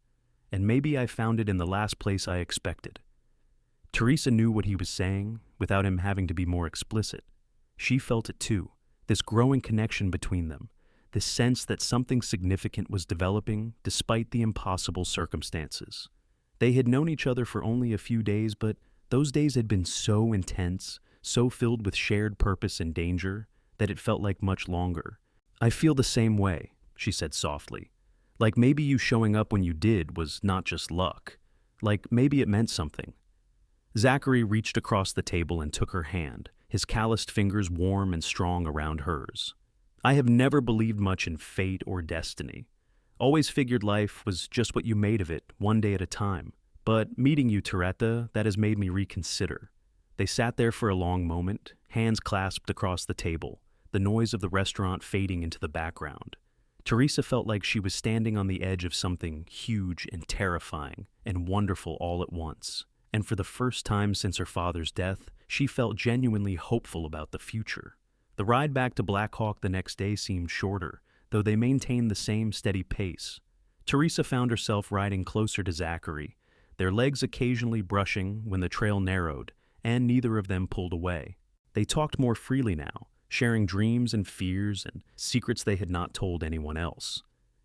Speaker 1: And maybe I found it in the last place I expected." Teresa knew what he was saying without him having to be more explicit. She felt it too, this growing connection between them, this sense that something significant was developing despite the impossible circumstances. They had known each other for only a few days, but those days had been so intense, so filled with shared purpose and danger, that it felt like much longer. "I feel the same way," she said softly. "Like maybe you showing up when you did was not just luck. Like maybe it meant something." Zachary reached across the table and took her hand, his calloused fingers warm and strong around hers. "I have never believed much in fate or destiny. Always figured life was just what you made of it, one day at a time. But meeting you, Teresa, that has made me reconsider." They sat there for a long moment, hands clasped across the table, the noise of the restaurant fading into the background. Teresa felt like she was standing on the edge of something huge and terrifying and wonderful all at once. And for the first time since her father's death, she felt genuinely hopeful about the future. The ride back to Black Hawk the next day seemed shorter, though they maintained the same steady pace. Teresa found herself riding closer to Zachary, their legs occasionally brushing when the trail narrowed, and neither of them pulled away. They talked more freely now, sharing dreams and fears and secrets they had not told anyone else.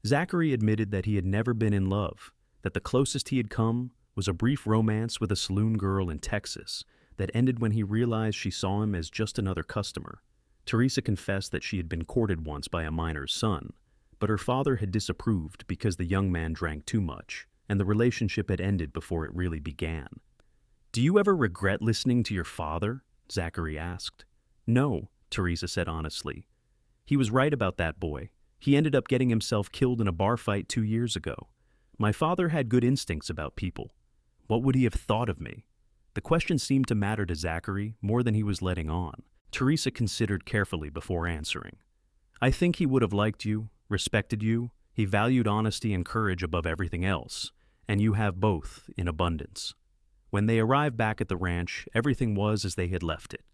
Speaker 1: Zachary admitted that he had never been in love, that the closest he had come was a brief romance with a saloon girl in Texas that ended when he realized she saw him as just another customer. Teresa confessed that she had been courted once by a miner's son, but her father had disapproved because the young man drank too much, and the relationship had ended before it really began. "Do you ever regret listening to your father?" Zachary asked. "No," Teresa said honestly. "He was right about that boy. He ended up getting himself killed in a bar fight 2 years ago. My father had good instincts about people. What would he have thought of me?" The question seemed to matter to Zachary more than he was letting on. Teresa considered carefully before answering. "I think he would have liked you, respected you. He valued honesty and courage above everything else, and you have both in abundance." When they arrived back at the ranch, everything was as they had left it.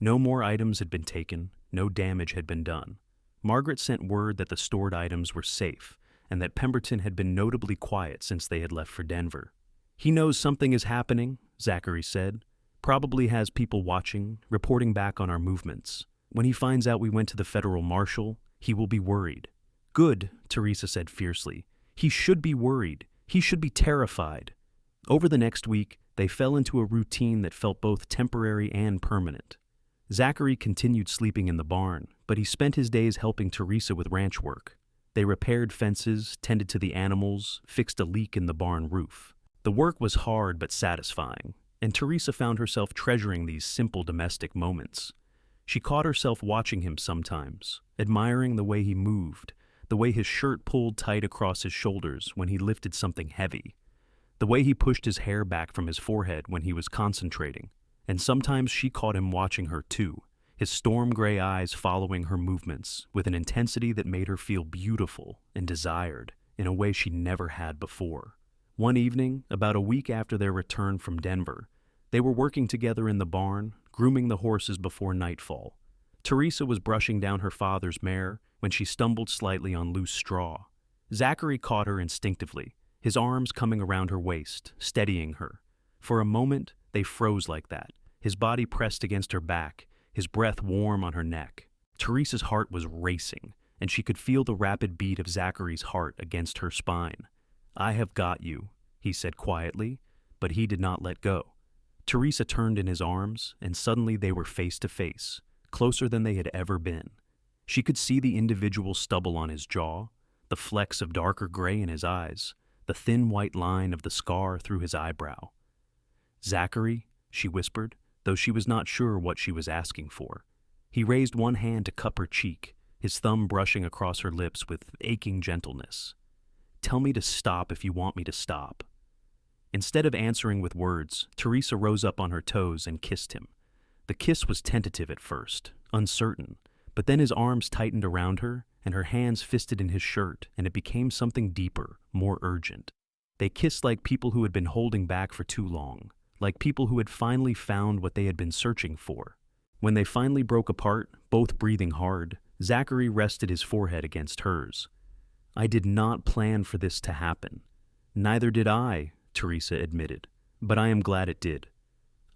Speaker 1: No more items had been taken, no damage had been done. Margaret sent word that the stored items were safe, and that Pemberton had been notably quiet since they had left for Denver. "He knows something is happening," Zachary said. "Probably has people watching, reporting back on our movements. When he finds out we went to the federal marshal, he will be worried." "Good," Teresa said fiercely. "He should be worried. He should be terrified." Over the next week, they fell into a routine that felt both temporary and permanent. Zachary continued sleeping in the barn, but he spent his days helping Teresa with ranch work. They repaired fences, tended to the animals, fixed a leak in the barn roof. The work was hard but satisfying, and Teresa found herself treasuring these simple domestic moments. She caught herself watching him sometimes, admiring the way he moved, the way his shirt pulled tight across his shoulders when he lifted something heavy, the way he pushed his hair back from his forehead when he was concentrating. And sometimes she caught him watching her too, his storm gray eyes following her movements with an intensity that made her feel beautiful and desired in a way she never had before. One evening, about a week after their return from Denver, they were working together in the barn, grooming the horses before nightfall. Teresa was brushing down her father's mare when she stumbled slightly on loose straw. Zachary caught her instinctively, his arms coming around her waist, steadying her. For a moment, they froze like that, his body pressed against her back, his breath warm on her neck. Teresa's heart was racing, and she could feel the rapid beat of Zachary's heart against her spine. "I have got you," he said quietly, but he did not let go. Teresa turned in his arms, and suddenly they were face to face, closer than they had ever been. She could see the individual stubble on his jaw, the flecks of darker gray in his eyes, the thin white line of the scar through his eyebrow. "Zachary," she whispered, though she was not sure what she was asking for. He raised one hand to cup her cheek, his thumb brushing across her lips with aching gentleness. "Tell me to stop if you want me to stop." Instead of answering with words, Teresa rose up on her toes and kissed him. The kiss was tentative at first, uncertain, but then his arms tightened around her, and her hands fisted in his shirt, and it became something deeper, more urgent. They kissed like people who had been holding back for too long, like people who had finally found what they had been searching for. When they finally broke apart, both breathing hard, Zachary rested his forehead against hers. "I did not plan for this to happen." "Neither did I," Teresa admitted, "but I am glad it did."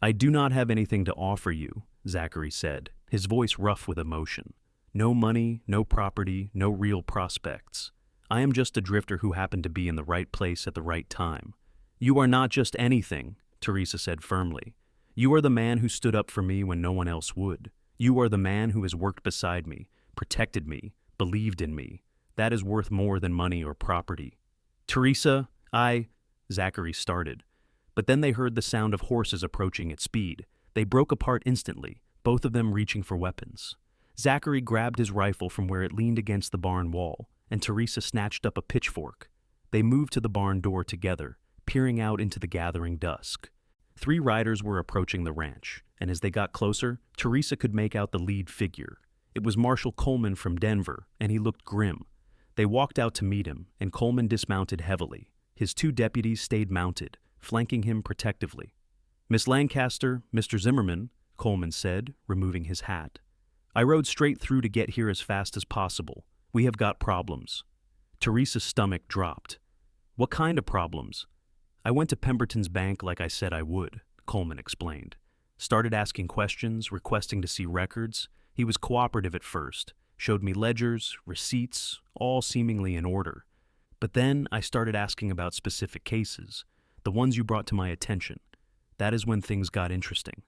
Speaker 1: "I do not have anything to offer you," Zachary said, his voice rough with emotion. "No money, no property, no real prospects. I am just a drifter who happened to be in the right place at the right time." "You are not just anything," Teresa said firmly. "You are the man who stood up for me when no one else would. You are the man who has worked beside me, protected me, believed in me. That is worth more than money or property." "Teresa, Zachary started. But then they heard the sound of horses approaching at speed. They broke apart instantly, both of them reaching for weapons. Zachary grabbed his rifle from where it leaned against the barn wall, and Teresa snatched up a pitchfork. They moved to the barn door together, peering out into the gathering dusk. 3 riders were approaching the ranch, and as they got closer, Teresa could make out the lead figure. It was Marshal Coleman from Denver, and he looked grim. They walked out to meet him, and Coleman dismounted heavily. His 2 deputies stayed mounted, flanking him protectively. "Miss Lancaster, Mr. Zimmerman," Coleman said, removing his hat. "I rode straight through to get here as fast as possible. We have got problems." Teresa's stomach dropped. "What kind of problems?" "I went to Pemberton's bank like I said I would," Coleman explained. "Started asking questions, requesting to see records. He was cooperative at first, showed me ledgers, receipts, all seemingly in order. But then I started asking about specific cases, the ones you brought to my attention. That is when things got interesting."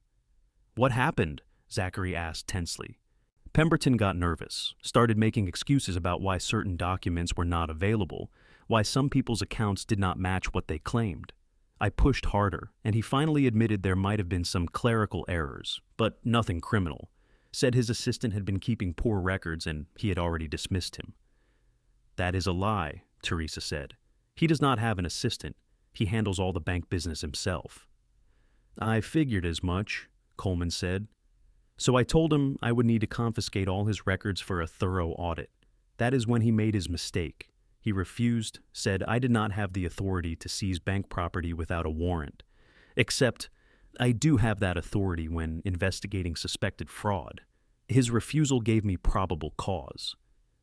Speaker 1: "What happened?" Zachary asked tensely. "Pemberton got nervous, started making excuses about why certain documents were not available, why some people's accounts did not match what they claimed. I pushed harder, and he finally admitted there might have been some clerical errors, but nothing criminal. Said his assistant had been keeping poor records and he had already dismissed him." "That is a lie," Teresa said. "He does not have an assistant. He handles all the bank business himself." "I figured as much," Coleman said. "So I told him I would need to confiscate all his records for a thorough audit. That is when he made his mistake. He refused, said I did not have the authority to seize bank property without a warrant. Except, I do have that authority when investigating suspected fraud. His refusal gave me probable cause."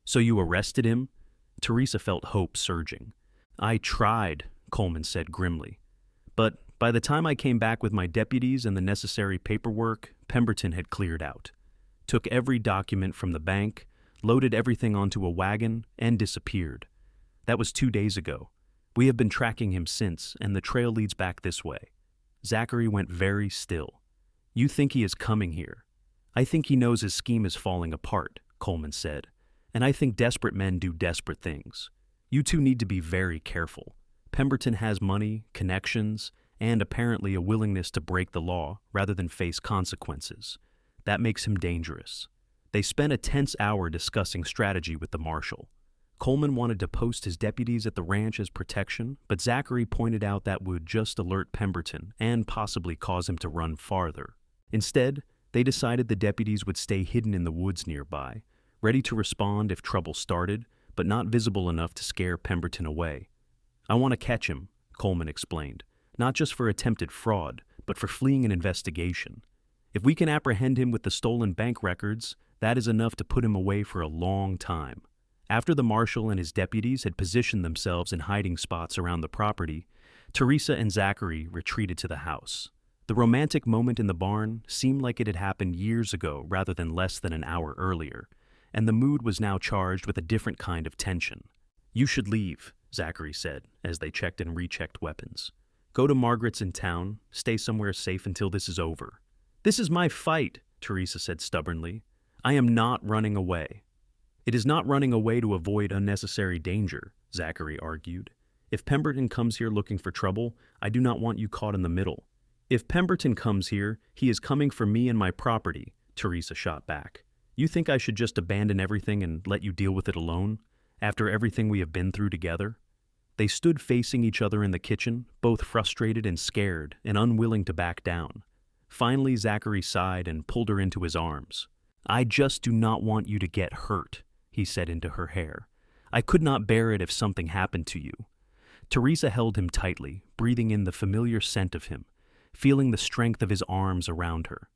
Speaker 1: "So you arrested him?" Teresa felt hope surging. "I tried," Coleman said grimly. "But by the time I came back with my deputies and the necessary paperwork, Pemberton had cleared out." took every document from the bank, loaded everything onto a wagon, and disappeared. That was 2 days ago. We have been tracking him since, and the trail leads back this way. Zachary went very still. You think he is coming here? I think he knows his scheme is falling apart, Coleman said. And I think desperate men do desperate things. You two need to be very careful. Pemberton has money, connections, and apparently a willingness to break the law rather than face consequences. That makes him dangerous. They spent a tense hour discussing strategy with the marshal. Coleman wanted to post his deputies at the ranch as protection, but Zachary pointed out that would just alert Pemberton and possibly cause him to run farther. Instead, they decided the deputies would stay hidden in the woods nearby, ready to respond if trouble started, but not visible enough to scare Pemberton away. I want to catch him, Coleman explained, not just for attempted fraud, but for fleeing an investigation. If we can apprehend him with the stolen bank records, that is enough to put him away for a long time. After the marshal and his deputies had positioned themselves in hiding spots around the property, Teresa and Zachary retreated to the house. The romantic moment in the barn seemed like it had happened years ago rather than less than an hour earlier, and the mood was now charged with a different kind of tension. You should leave, Zachary said, as they checked and rechecked weapons. Go to Margaret's in town, stay somewhere safe until this is over. This is my fight, Teresa said stubbornly. I am not running away. It is not running away to avoid unnecessary danger, Zachary argued. If Pemberton comes here looking for trouble, I do not want you caught in the middle. If Pemberton comes here, he is coming for me and my property, Teresa shot back. You think I should just abandon everything and let you deal with it alone, after everything we have been through together? They stood facing each other in the kitchen, both frustrated and scared and unwilling to back down. Finally, Zachary sighed and pulled her into his arms. I just do not want you to get hurt, he said into her hair. I could not bear it if something happened to you. Teresa held him tightly, breathing in the familiar scent of him, feeling the strength of his arms around her.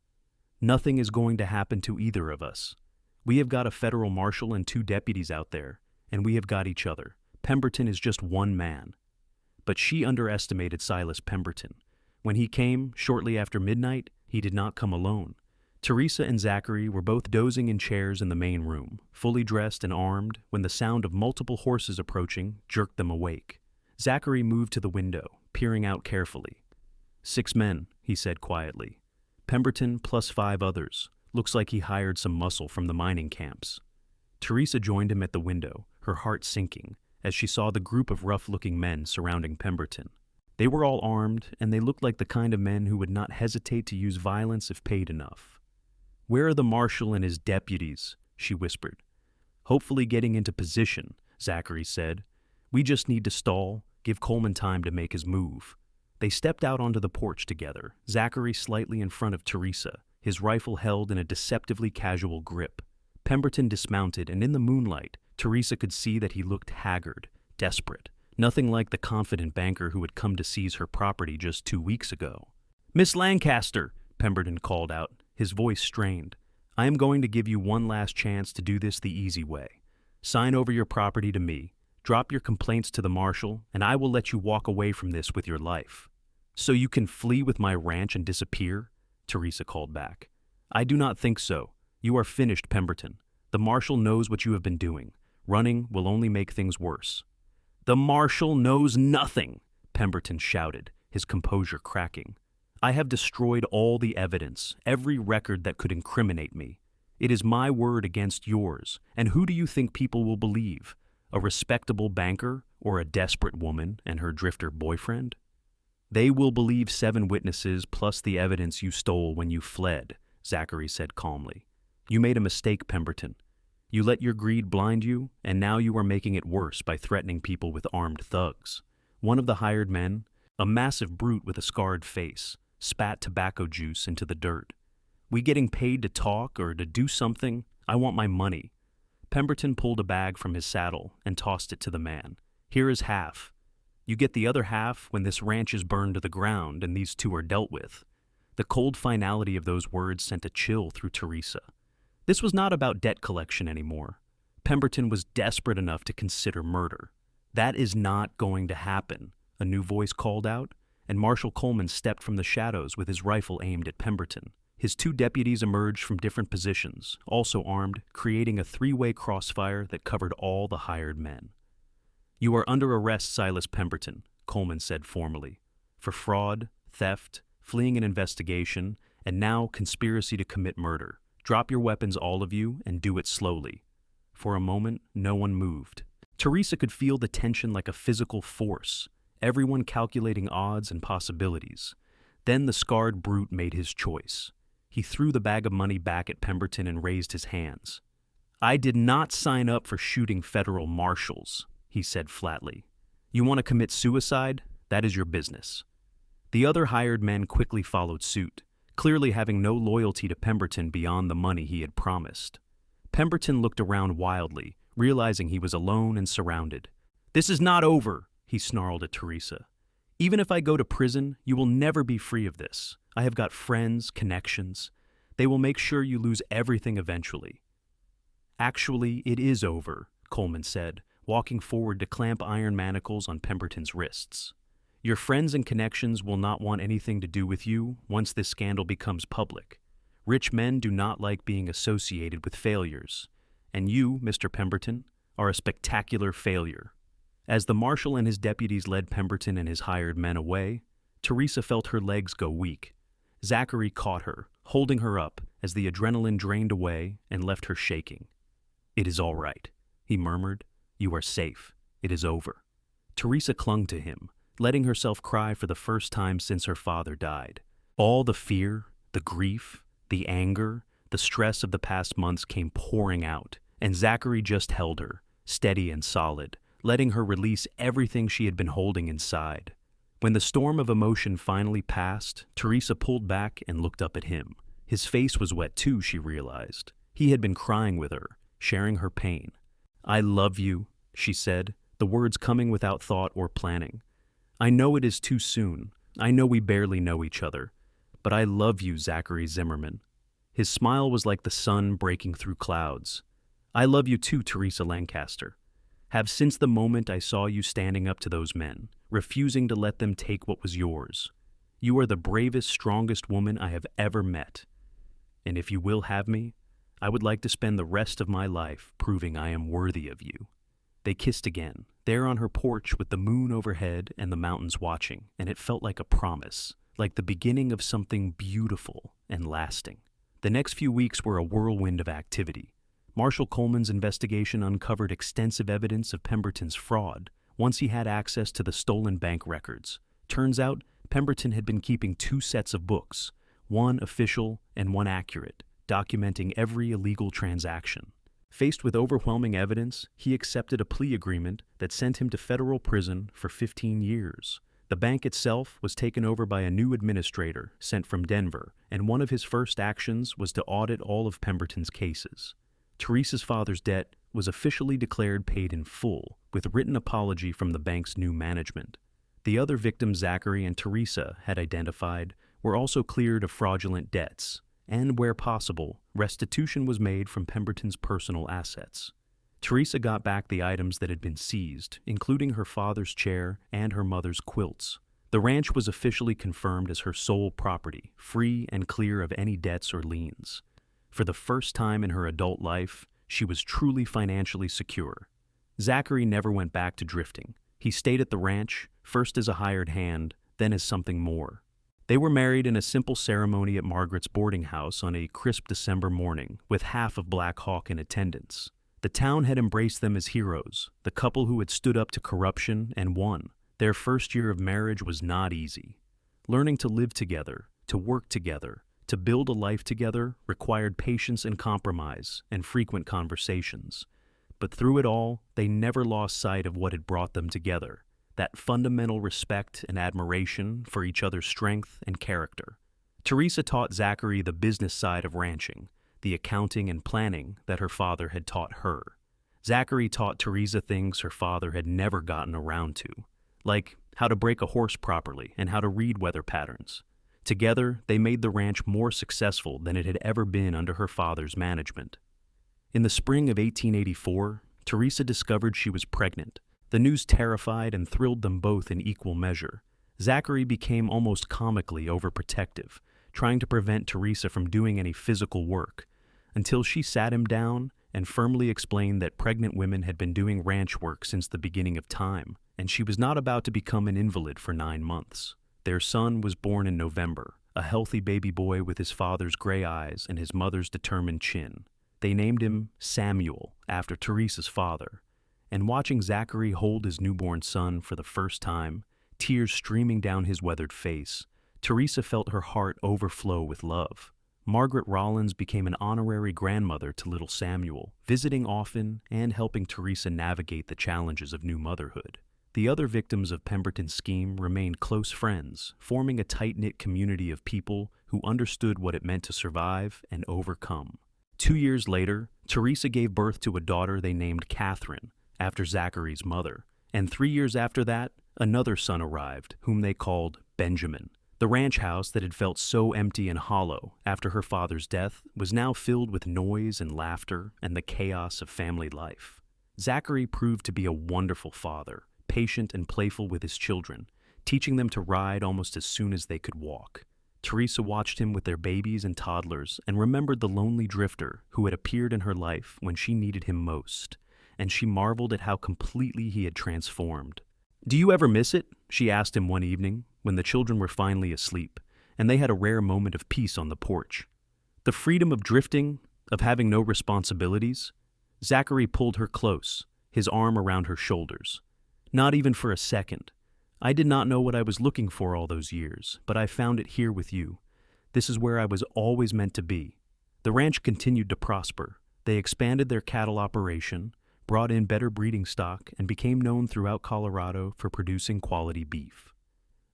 Speaker 1: Nothing is going to happen to either of us. We have got a federal marshal and 2 deputies out there, and we have got each other. Pemberton is just one man. But she underestimated Silas Pemberton. When he came, shortly after midnight, he did not come alone. Teresa and Zachary were both dozing in chairs in the main room, fully dressed and armed, when the sound of multiple horses approaching jerked them awake. Zachary moved to the window, peering out carefully. 6 men, he said quietly. Pemberton plus 5 others. Looks like he hired some muscle from the mining camps. Teresa joined him at the window, her heart sinking, as she saw the group of rough-looking men surrounding Pemberton. They were all armed, and they looked like the kind of men who would not hesitate to use violence if paid enough. Where are the marshal and his deputies? She whispered. Hopefully getting into position, Zachary said. We just need to stall, give Coleman time to make his move. They stepped out onto the porch together, Zachary slightly in front of Teresa, his rifle held in a deceptively casual grip. Pemberton dismounted, and in the moonlight, Teresa could see that he looked haggard, desperate, nothing like the confident banker who had come to seize her property just 2 weeks ago. Miss Lancaster, Pemberton called out, his voice strained. I am going to give you one last chance to do this the easy way. Sign over your property to me, drop your complaints to the marshal, and I will let you walk away from this with your life. So you can flee with my ranch and disappear? Teresa called back. I do not think so. You are finished, Pemberton. The marshal knows what you have been doing. Running will only make things worse. The marshal knows nothing, Pemberton shouted, his composure cracking. I have destroyed all the evidence, every record that could incriminate me. It is my word against yours, and who do you think people will believe? A respectable banker or a desperate woman and her drifter boyfriend? They will believe 7 witnesses plus the evidence you stole when you fled, Zachary said calmly. You made a mistake, Pemberton. You let your greed blind you, and now you are making it worse by threatening people with armed thugs. One of the hired men, a massive brute with a scarred face, spat tobacco juice into the dirt. We getting paid to talk or to do something? I want my money. Pemberton pulled a bag from his saddle and tossed it to the man. Here is half. You get the other half when this ranch is burned to the ground and these 2 are dealt with. The cold finality of those words sent a chill through Teresa. This was not about debt collection anymore. Pemberton was desperate enough to consider murder. That is not going to happen, a new voice called out, and Marshal Coleman stepped from the shadows with his rifle aimed at Pemberton. His two deputies emerged from different positions, also armed, creating a three-way crossfire that covered all the hired men. "You are under arrest, Silas Pemberton," Coleman said formally, "for fraud, theft, fleeing an investigation, and now conspiracy to commit murder. Drop your weapons, all of you, and do it slowly." For a moment, no one moved. Teresa could feel the tension like a physical force, everyone calculating odds and possibilities. Then the scarred brute made his choice. He threw the bag of money back at Pemberton and raised his hands. "I did not sign up for shooting federal marshals," he said flatly. "You want to commit suicide? That is your business." The other hired men quickly followed suit, clearly having no loyalty to Pemberton beyond the money he had promised. Pemberton looked around wildly, realizing he was alone and surrounded. "This is not over," he snarled at Teresa. "Even if I go to prison, you will never be free of this. I have got friends, connections. They will make sure you lose everything eventually." "Actually, it is over," Coleman said, walking forward to clamp iron manacles on Pemberton's wrists. "Your friends and connections will not want anything to do with you once this scandal becomes public. Rich men do not like being associated with failures. And you, Mr. Pemberton, are a spectacular failure." As the marshal and his deputies led Pemberton and his hired men away, Teresa felt her legs go weak. Zachary caught her, holding her up as the adrenaline drained away and left her shaking. "It is all right," he murmured. "You are safe. It is over." Teresa clung to him, letting herself cry for the first time since her father died. All the fear, the grief, the anger, the stress of the past months came pouring out, and Zachary just held her, steady and solid, letting her release everything she had been holding inside. When the storm of emotion finally passed, Teresa pulled back and looked up at him. His face was wet too, she realized. He had been crying with her, sharing her pain. "I love you," she said, the words coming without thought or planning. "I know it is too soon. I know we barely know each other. But I love you, Zachary Zimmerman." His smile was like the sun breaking through clouds. "I love you too, Teresa Lancaster. Have since the moment I saw you standing up to those men, refusing to let them take what was yours. You are the bravest, strongest woman I have ever met. And if you will have me, I would like to spend the rest of my life proving I am worthy of you." They kissed again, there on her porch with the moon overhead and the mountains watching, and it felt like a promise, like the beginning of something beautiful and lasting. The next few weeks were a whirlwind of activity. Marshal Coleman's investigation uncovered extensive evidence of Pemberton's fraud once he had access to the stolen bank records. Turns out, Pemberton had been keeping two sets of books, one official and one accurate, documenting every illegal transaction. Faced with overwhelming evidence, he accepted a plea agreement that sent him to federal prison for 15 years. The bank itself was taken over by a new administrator sent from Denver, and one of his first actions was to audit all of Pemberton's cases. Teresa's father's debt was officially declared paid in full, with written apology from the bank's new management. The other victims Zachary and Teresa had identified were also cleared of fraudulent debts, and where possible, restitution was made from Pemberton's personal assets. Teresa got back the items that had been seized, including her father's chair and her mother's quilts. The ranch was officially confirmed as her sole property, free and clear of any debts or liens. For the first time in her adult life, she was truly financially secure. Zachary never went back to drifting. He stayed at the ranch, first as a hired hand, then as something more. They were married in a simple ceremony at Margaret's boarding house on a crisp December morning, with half of Black Hawk in attendance. The town had embraced them as heroes, the couple who had stood up to corruption and won. Their first year of marriage was not easy. Learning to live together, to work together, to build a life together required patience and compromise and frequent conversations. But through it all, they never lost sight of what had brought them together, that fundamental respect and admiration for each other's strength and character. Teresa taught Zachary the business side of ranching, the accounting and planning that her father had taught her. Zachary taught Teresa things her father had never gotten around to, like how to break a horse properly and how to read weather patterns. Together, they made the ranch more successful than it had ever been under her father's management. In the spring of 1884, Teresa discovered she was pregnant. The news terrified and thrilled them both in equal measure. Zachary became almost comically overprotective, trying to prevent Teresa from doing any physical work, until she sat him down and firmly explained that pregnant women had been doing ranch work since the beginning of time, and she was not about to become an invalid for 9 months. Their son was born in November, a healthy baby boy with his father's gray eyes and his mother's determined chin. They named him Samuel, after Teresa's father. And watching Zachary hold his newborn son for the first time, tears streaming down his weathered face, Teresa felt her heart overflow with love. Margaret Rollins became an honorary grandmother to little Samuel, visiting often and helping Teresa navigate the challenges of new motherhood. The other victims of Pemberton's scheme remained close friends, forming a tight-knit community of people who understood what it meant to survive and overcome. 2 years later, Teresa gave birth to a daughter they named Catherine, after Zachary's mother, and 3 years after that, another son arrived, whom they called Benjamin. The ranch house that had felt so empty and hollow after her father's death was now filled with noise and laughter and the chaos of family life. Zachary proved to be a wonderful father, patient and playful with his children, teaching them to ride almost as soon as they could walk. Teresa watched him with their babies and toddlers and remembered the lonely drifter who had appeared in her life when she needed him most, and she marveled at how completely he had transformed. "Do you ever miss it?" she asked him one evening, when the children were finally asleep, and they had a rare moment of peace on the porch. The freedom of drifting, of having no responsibilities. Zachary pulled her close, his arm around her shoulders. "Not even for a second. I did not know what I was looking for all those years, but I found it here with you. This is where I was always meant to be." The ranch continued to prosper. They expanded their cattle operation, brought in better breeding stock, and became known throughout Colorado for producing quality beef.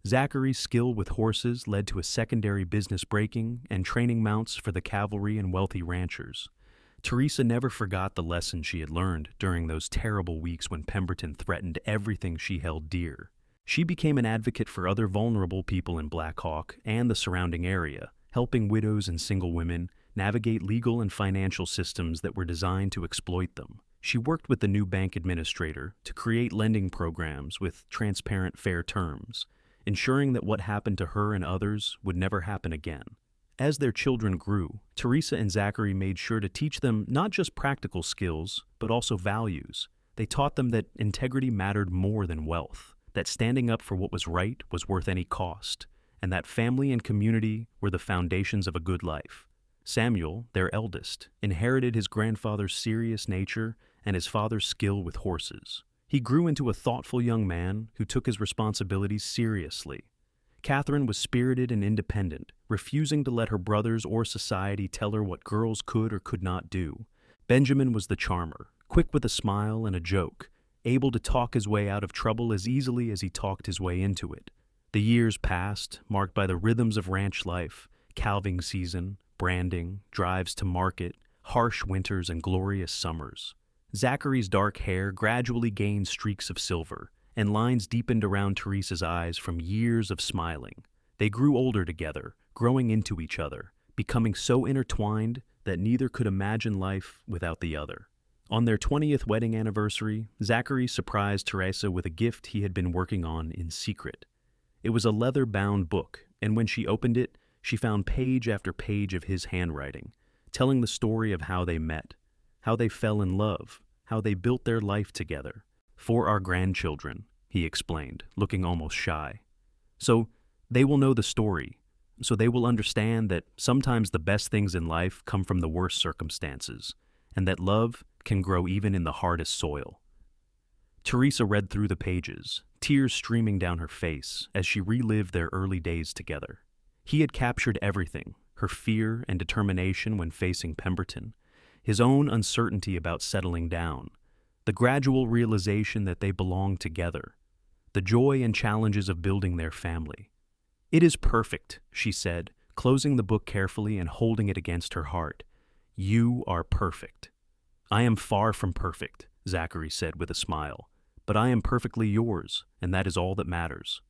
Speaker 1: Zachary's skill with horses led to a secondary business breaking and training mounts for the cavalry and wealthy ranchers. Teresa never forgot the lesson she had learned during those terrible weeks when Pemberton threatened everything she held dear. She became an advocate for other vulnerable people in Black Hawk and the surrounding area, helping widows and single women navigate legal and financial systems that were designed to exploit them. She worked with the new bank administrator to create lending programs with transparent, fair terms, ensuring that what happened to her and others would never happen again. As their children grew, Teresa and Zachary made sure to teach them not just practical skills, but also values. They taught them that integrity mattered more than wealth, that standing up for what was right was worth any cost, and that family and community were the foundations of a good life. Samuel, their eldest, inherited his grandfather's serious nature and his father's skill with horses. He grew into a thoughtful young man who took his responsibilities seriously. Catherine was spirited and independent, refusing to let her brothers or society tell her what girls could or could not do. Benjamin was the charmer, quick with a smile and a joke, able to talk his way out of trouble as easily as he talked his way into it. The years passed, marked by the rhythms of ranch life, calving season, branding, drives to market, harsh winters, and glorious summers. Zachary's dark hair gradually gained streaks of silver, and lines deepened around Teresa's eyes from years of smiling. They grew older together, growing into each other, becoming so intertwined that neither could imagine life without the other. On their 20th wedding anniversary, Zachary surprised Teresa with a gift he had been working on in secret. It was a leather-bound book, and when she opened it, she found page after page of his handwriting, telling the story of how they met, how they fell in love, how they built their life together. "For our grandchildren," he explained, looking almost shy. "So they will know the story, so they will understand that sometimes the best things in life come from the worst circumstances, and that love can grow even in the hardest soil." Teresa read through the pages, tears streaming down her face as she relived their early days together. He had captured everything, her fear and determination when facing Pemberton, his own uncertainty about settling down, the gradual realization that they belonged together, the joy and challenges of building their family. "It is perfect," she said, closing the book carefully and holding it against her heart. "You are perfect." "I am far from perfect," Zachary said with a smile, "but I am perfectly yours, and that is all that matters."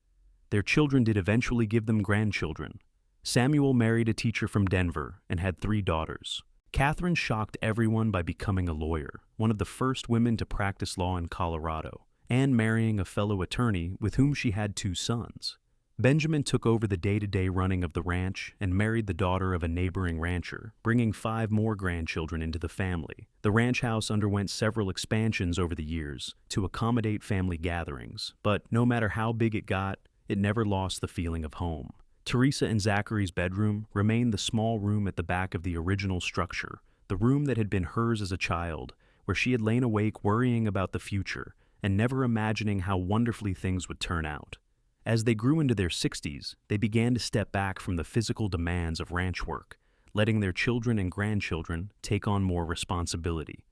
Speaker 1: Their children did eventually give them grandchildren. Samuel married a teacher from Denver and had 3 daughters. Catherine shocked everyone by becoming a lawyer, one of the first women to practice law in Colorado, and marrying a fellow attorney with whom she had 2 sons. Benjamin took over the day-to-day running of the ranch and married the daughter of a neighboring rancher, bringing 5 more grandchildren into the family. The ranch house underwent several expansions over the years to accommodate family gatherings, but no matter how big it got, it never lost the feeling of home. Teresa and Zachary's bedroom remained the small room at the back of the original structure, the room that had been hers as a child, where she had lain awake worrying about the future and never imagining how wonderfully things would turn out. As they grew into their 60s, they began to step back from the physical demands of ranch work, letting their children and grandchildren take on more responsibility.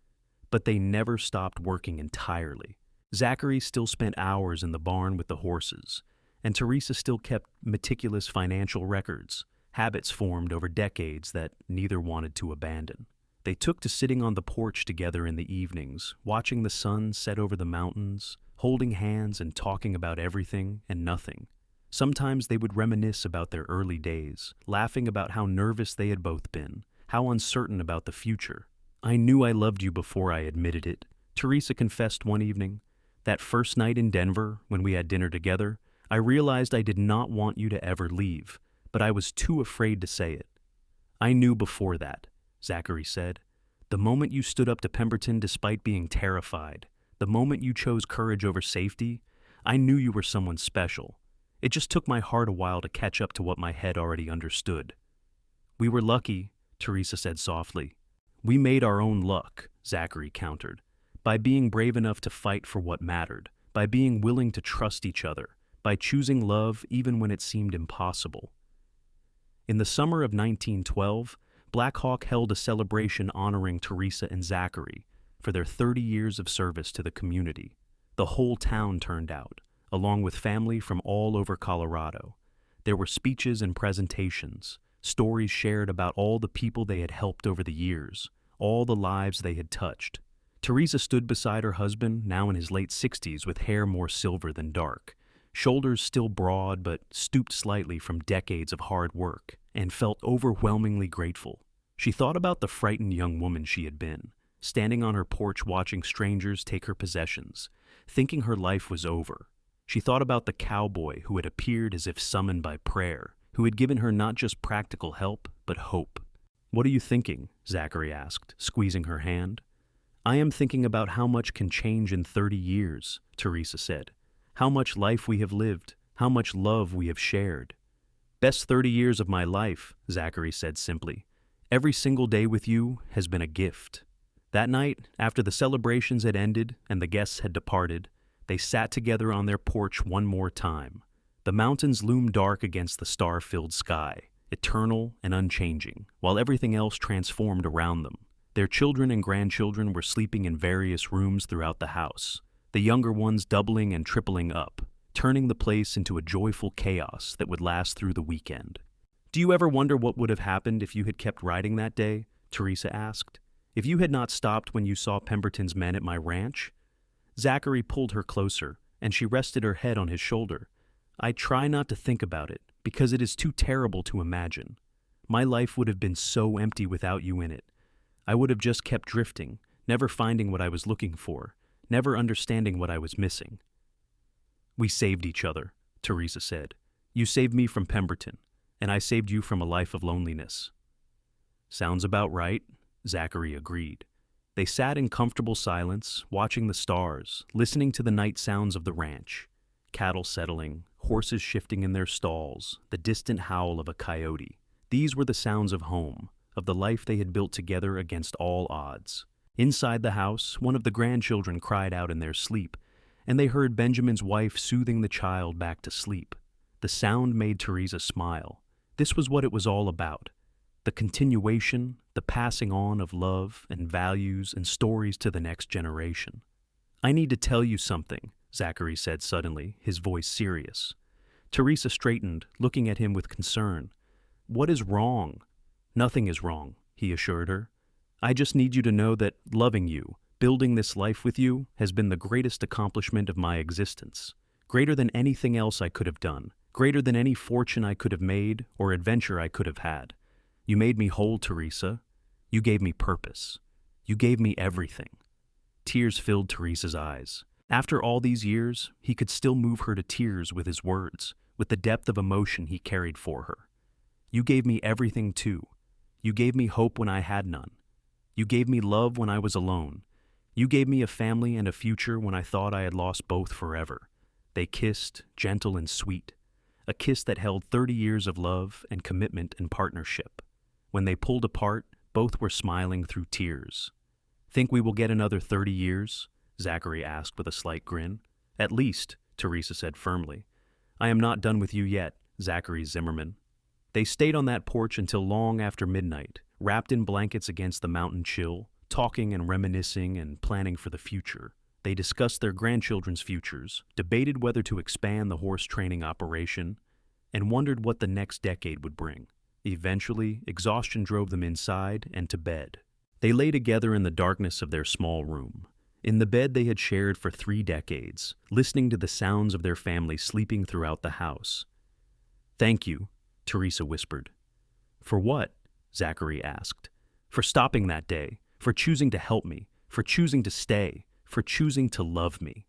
Speaker 1: But they never stopped working entirely. Zachary still spent hours in the barn with the horses, and Teresa still kept meticulous financial records, habits formed over decades that neither wanted to abandon. They took to sitting on the porch together in the evenings, watching the sun set over the mountains, holding hands and talking about everything and nothing. Sometimes they would reminisce about their early days, laughing about how nervous they had both been, how uncertain about the future. "I knew I loved you before I admitted it," Teresa confessed one evening. "That first night in Denver, when we had dinner together, I realized I did not want you to ever leave, but I was too afraid to say it." "I knew before that," Zachary said. "The moment you stood up to Pemberton despite being terrified, the moment you chose courage over safety, I knew you were someone special. It just took my heart a while to catch up to what my head already understood." "We were lucky," Teresa said softly. "We made our own luck," Zachary countered, "by being brave enough to fight for what mattered, by being willing to trust each other, by choosing love even when it seemed impossible." In the summer of 1912, Black Hawk held a celebration honoring Teresa and Zachary for their 30 years of service to the community. The whole town turned out, along with family from all over Colorado. There were speeches and presentations, stories shared about all the people they had helped over the years, all the lives they had touched. Teresa stood beside her husband, now in his late 60s, with hair more silver than dark, shoulders still broad but stooped slightly from decades of hard work, and felt overwhelmingly grateful. She thought about the frightened young woman she had been, standing on her porch watching strangers take her possessions, thinking her life was over. She thought about the cowboy who had appeared as if summoned by prayer, who had given her not just practical help, but hope. "What are you thinking?" Zachary asked, squeezing her hand. "I am thinking about how much can change in 30 years, Teresa said. "How much life we have lived, how much love we have shared." "Best 30 years of my life," Zachary said simply. "Every single day with you has been a gift." That night, after the celebrations had ended and the guests had departed, they sat together on their porch one more time. The mountains loomed dark against the star-filled sky, eternal and unchanging, while everything else transformed around them. Their children and grandchildren were sleeping in various rooms throughout the house, the younger ones doubling and tripling up, turning the place into a joyful chaos that would last through the weekend. "Do you ever wonder what would have happened if you had kept riding that day?" Teresa asked. "If you had not stopped when you saw Pemberton's men at my ranch?" Zachary pulled her closer, and she rested her head on his shoulder. "I try not to think about it, because it is too terrible to imagine. My life would have been so empty without you in it. I would have just kept drifting, never finding what I was looking for, never understanding what I was missing." "We saved each other," Teresa said. "You saved me from Pemberton, and I saved you from a life of loneliness." "Sounds about right," Zachary agreed. They sat in comfortable silence, watching the stars, listening to the night sounds of the ranch. Cattle settling, horses shifting in their stalls, the distant howl of a coyote. These were the sounds of home, of the life they had built together against all odds. Inside the house, one of the grandchildren cried out in their sleep, and they heard Benjamin's wife soothing the child back to sleep. The sound made Teresa smile. This was what it was all about. The continuation, the passing on of love and values and stories to the next generation. "I need to tell you something," Zachary said suddenly, his voice serious. Teresa straightened, looking at him with concern. "What is wrong?" "Nothing is wrong," he assured her. "I just need you to know that loving you, building this life with you, has been the greatest accomplishment of my existence. Greater than anything else I could have done, greater than any fortune I could have made or adventure I could have had. You made me whole, Teresa. You gave me purpose. You gave me everything." Tears filled Teresa's eyes. After all these years, he could still move her to tears with his words, with the depth of emotion he carried for her. You gave me everything too. You gave me hope when I had none. You gave me love when I was alone. You gave me a family and a future when I thought I had lost both forever. They kissed, gentle and sweet, a kiss that held 30 years of love and commitment and partnership. When they pulled apart, both were smiling through tears. Think we will get another 30 years? Zachary asked with a slight grin. At least, Teresa said firmly. I am not done with you yet, Zachary Zimmerman. They stayed on that porch until long after midnight, wrapped in blankets against the mountain chill, talking and reminiscing and planning for the future. They discussed their grandchildren's futures, debated whether to expand the horse training operation, and wondered what the next decade would bring. Eventually, exhaustion drove them inside and to bed. They lay together in the darkness of their small room. In the bed they had shared for 3 decades, listening to the sounds of their family sleeping throughout the house. Thank you, Teresa whispered. For what? Zachary asked. For stopping that day, for choosing to help me, for choosing to stay, for choosing to love me.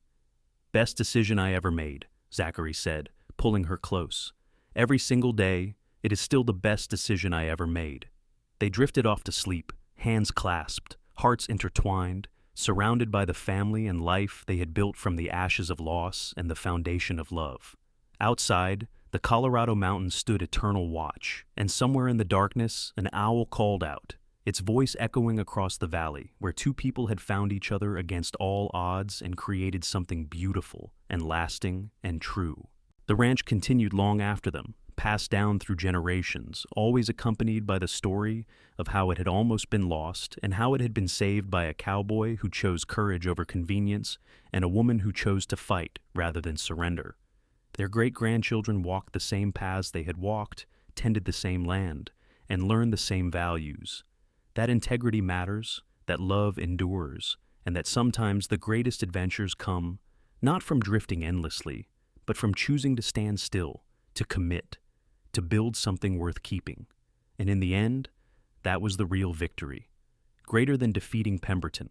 Speaker 1: Best decision I ever made, Zachary said, pulling her close. Every single day, it is still the best decision I ever made. They drifted off to sleep, hands clasped, hearts intertwined, surrounded by the family and life they had built from the ashes of loss and the foundation of love. Outside, the Colorado mountains stood eternal watch, and somewhere in the darkness, an owl called out, its voice echoing across the valley, where 2 people had found each other against all odds and created something beautiful and lasting and true. The ranch continued long after them, passed down through generations, always accompanied by the story of how it had almost been lost and how it had been saved by a cowboy who chose courage over convenience and a woman who chose to fight rather than surrender. Their great-grandchildren walked the same paths they had walked, tended the same land, and learned the same values. That integrity matters, that love endures, and that sometimes the greatest adventures come not from drifting endlessly, but from choosing to stand still, to commit, to build something worth keeping. And in the end, that was the real victory. Greater than defeating Pemberton,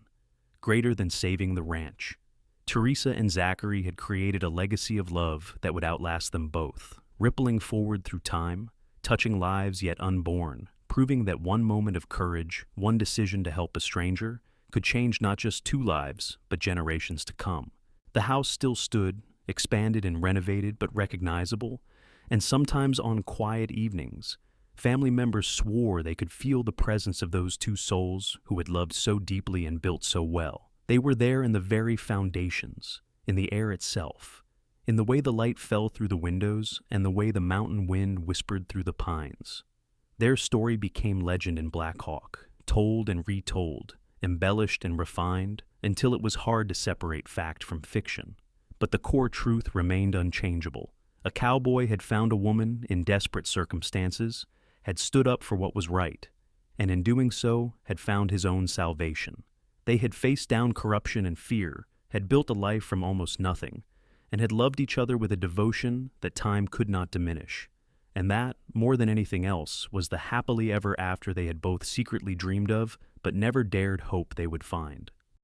Speaker 1: greater than saving the ranch. Teresa and Zachary had created a legacy of love that would outlast them both, rippling forward through time, touching lives yet unborn, proving that one moment of courage, one decision to help a stranger, could change not just 2 lives, but generations to come. The house still stood, expanded and renovated but recognizable, and sometimes on quiet evenings, family members swore they could feel the presence of those 2 souls who had loved so deeply and built so well. They were there in the very foundations, in the air itself, in the way the light fell through the windows and the way the mountain wind whispered through the pines. Their story became legend in Black Hawk, told and retold, embellished and refined, until it was hard to separate fact from fiction. But the core truth remained unchangeable. A cowboy had found a woman in desperate circumstances, had stood up for what was right, and in doing so had found his own salvation. They had faced down corruption and fear, had built a life from almost nothing, and had loved each other with a devotion that time could not diminish. And that, more than anything else, was the happily ever after they had both secretly dreamed of, but never dared hope they would find.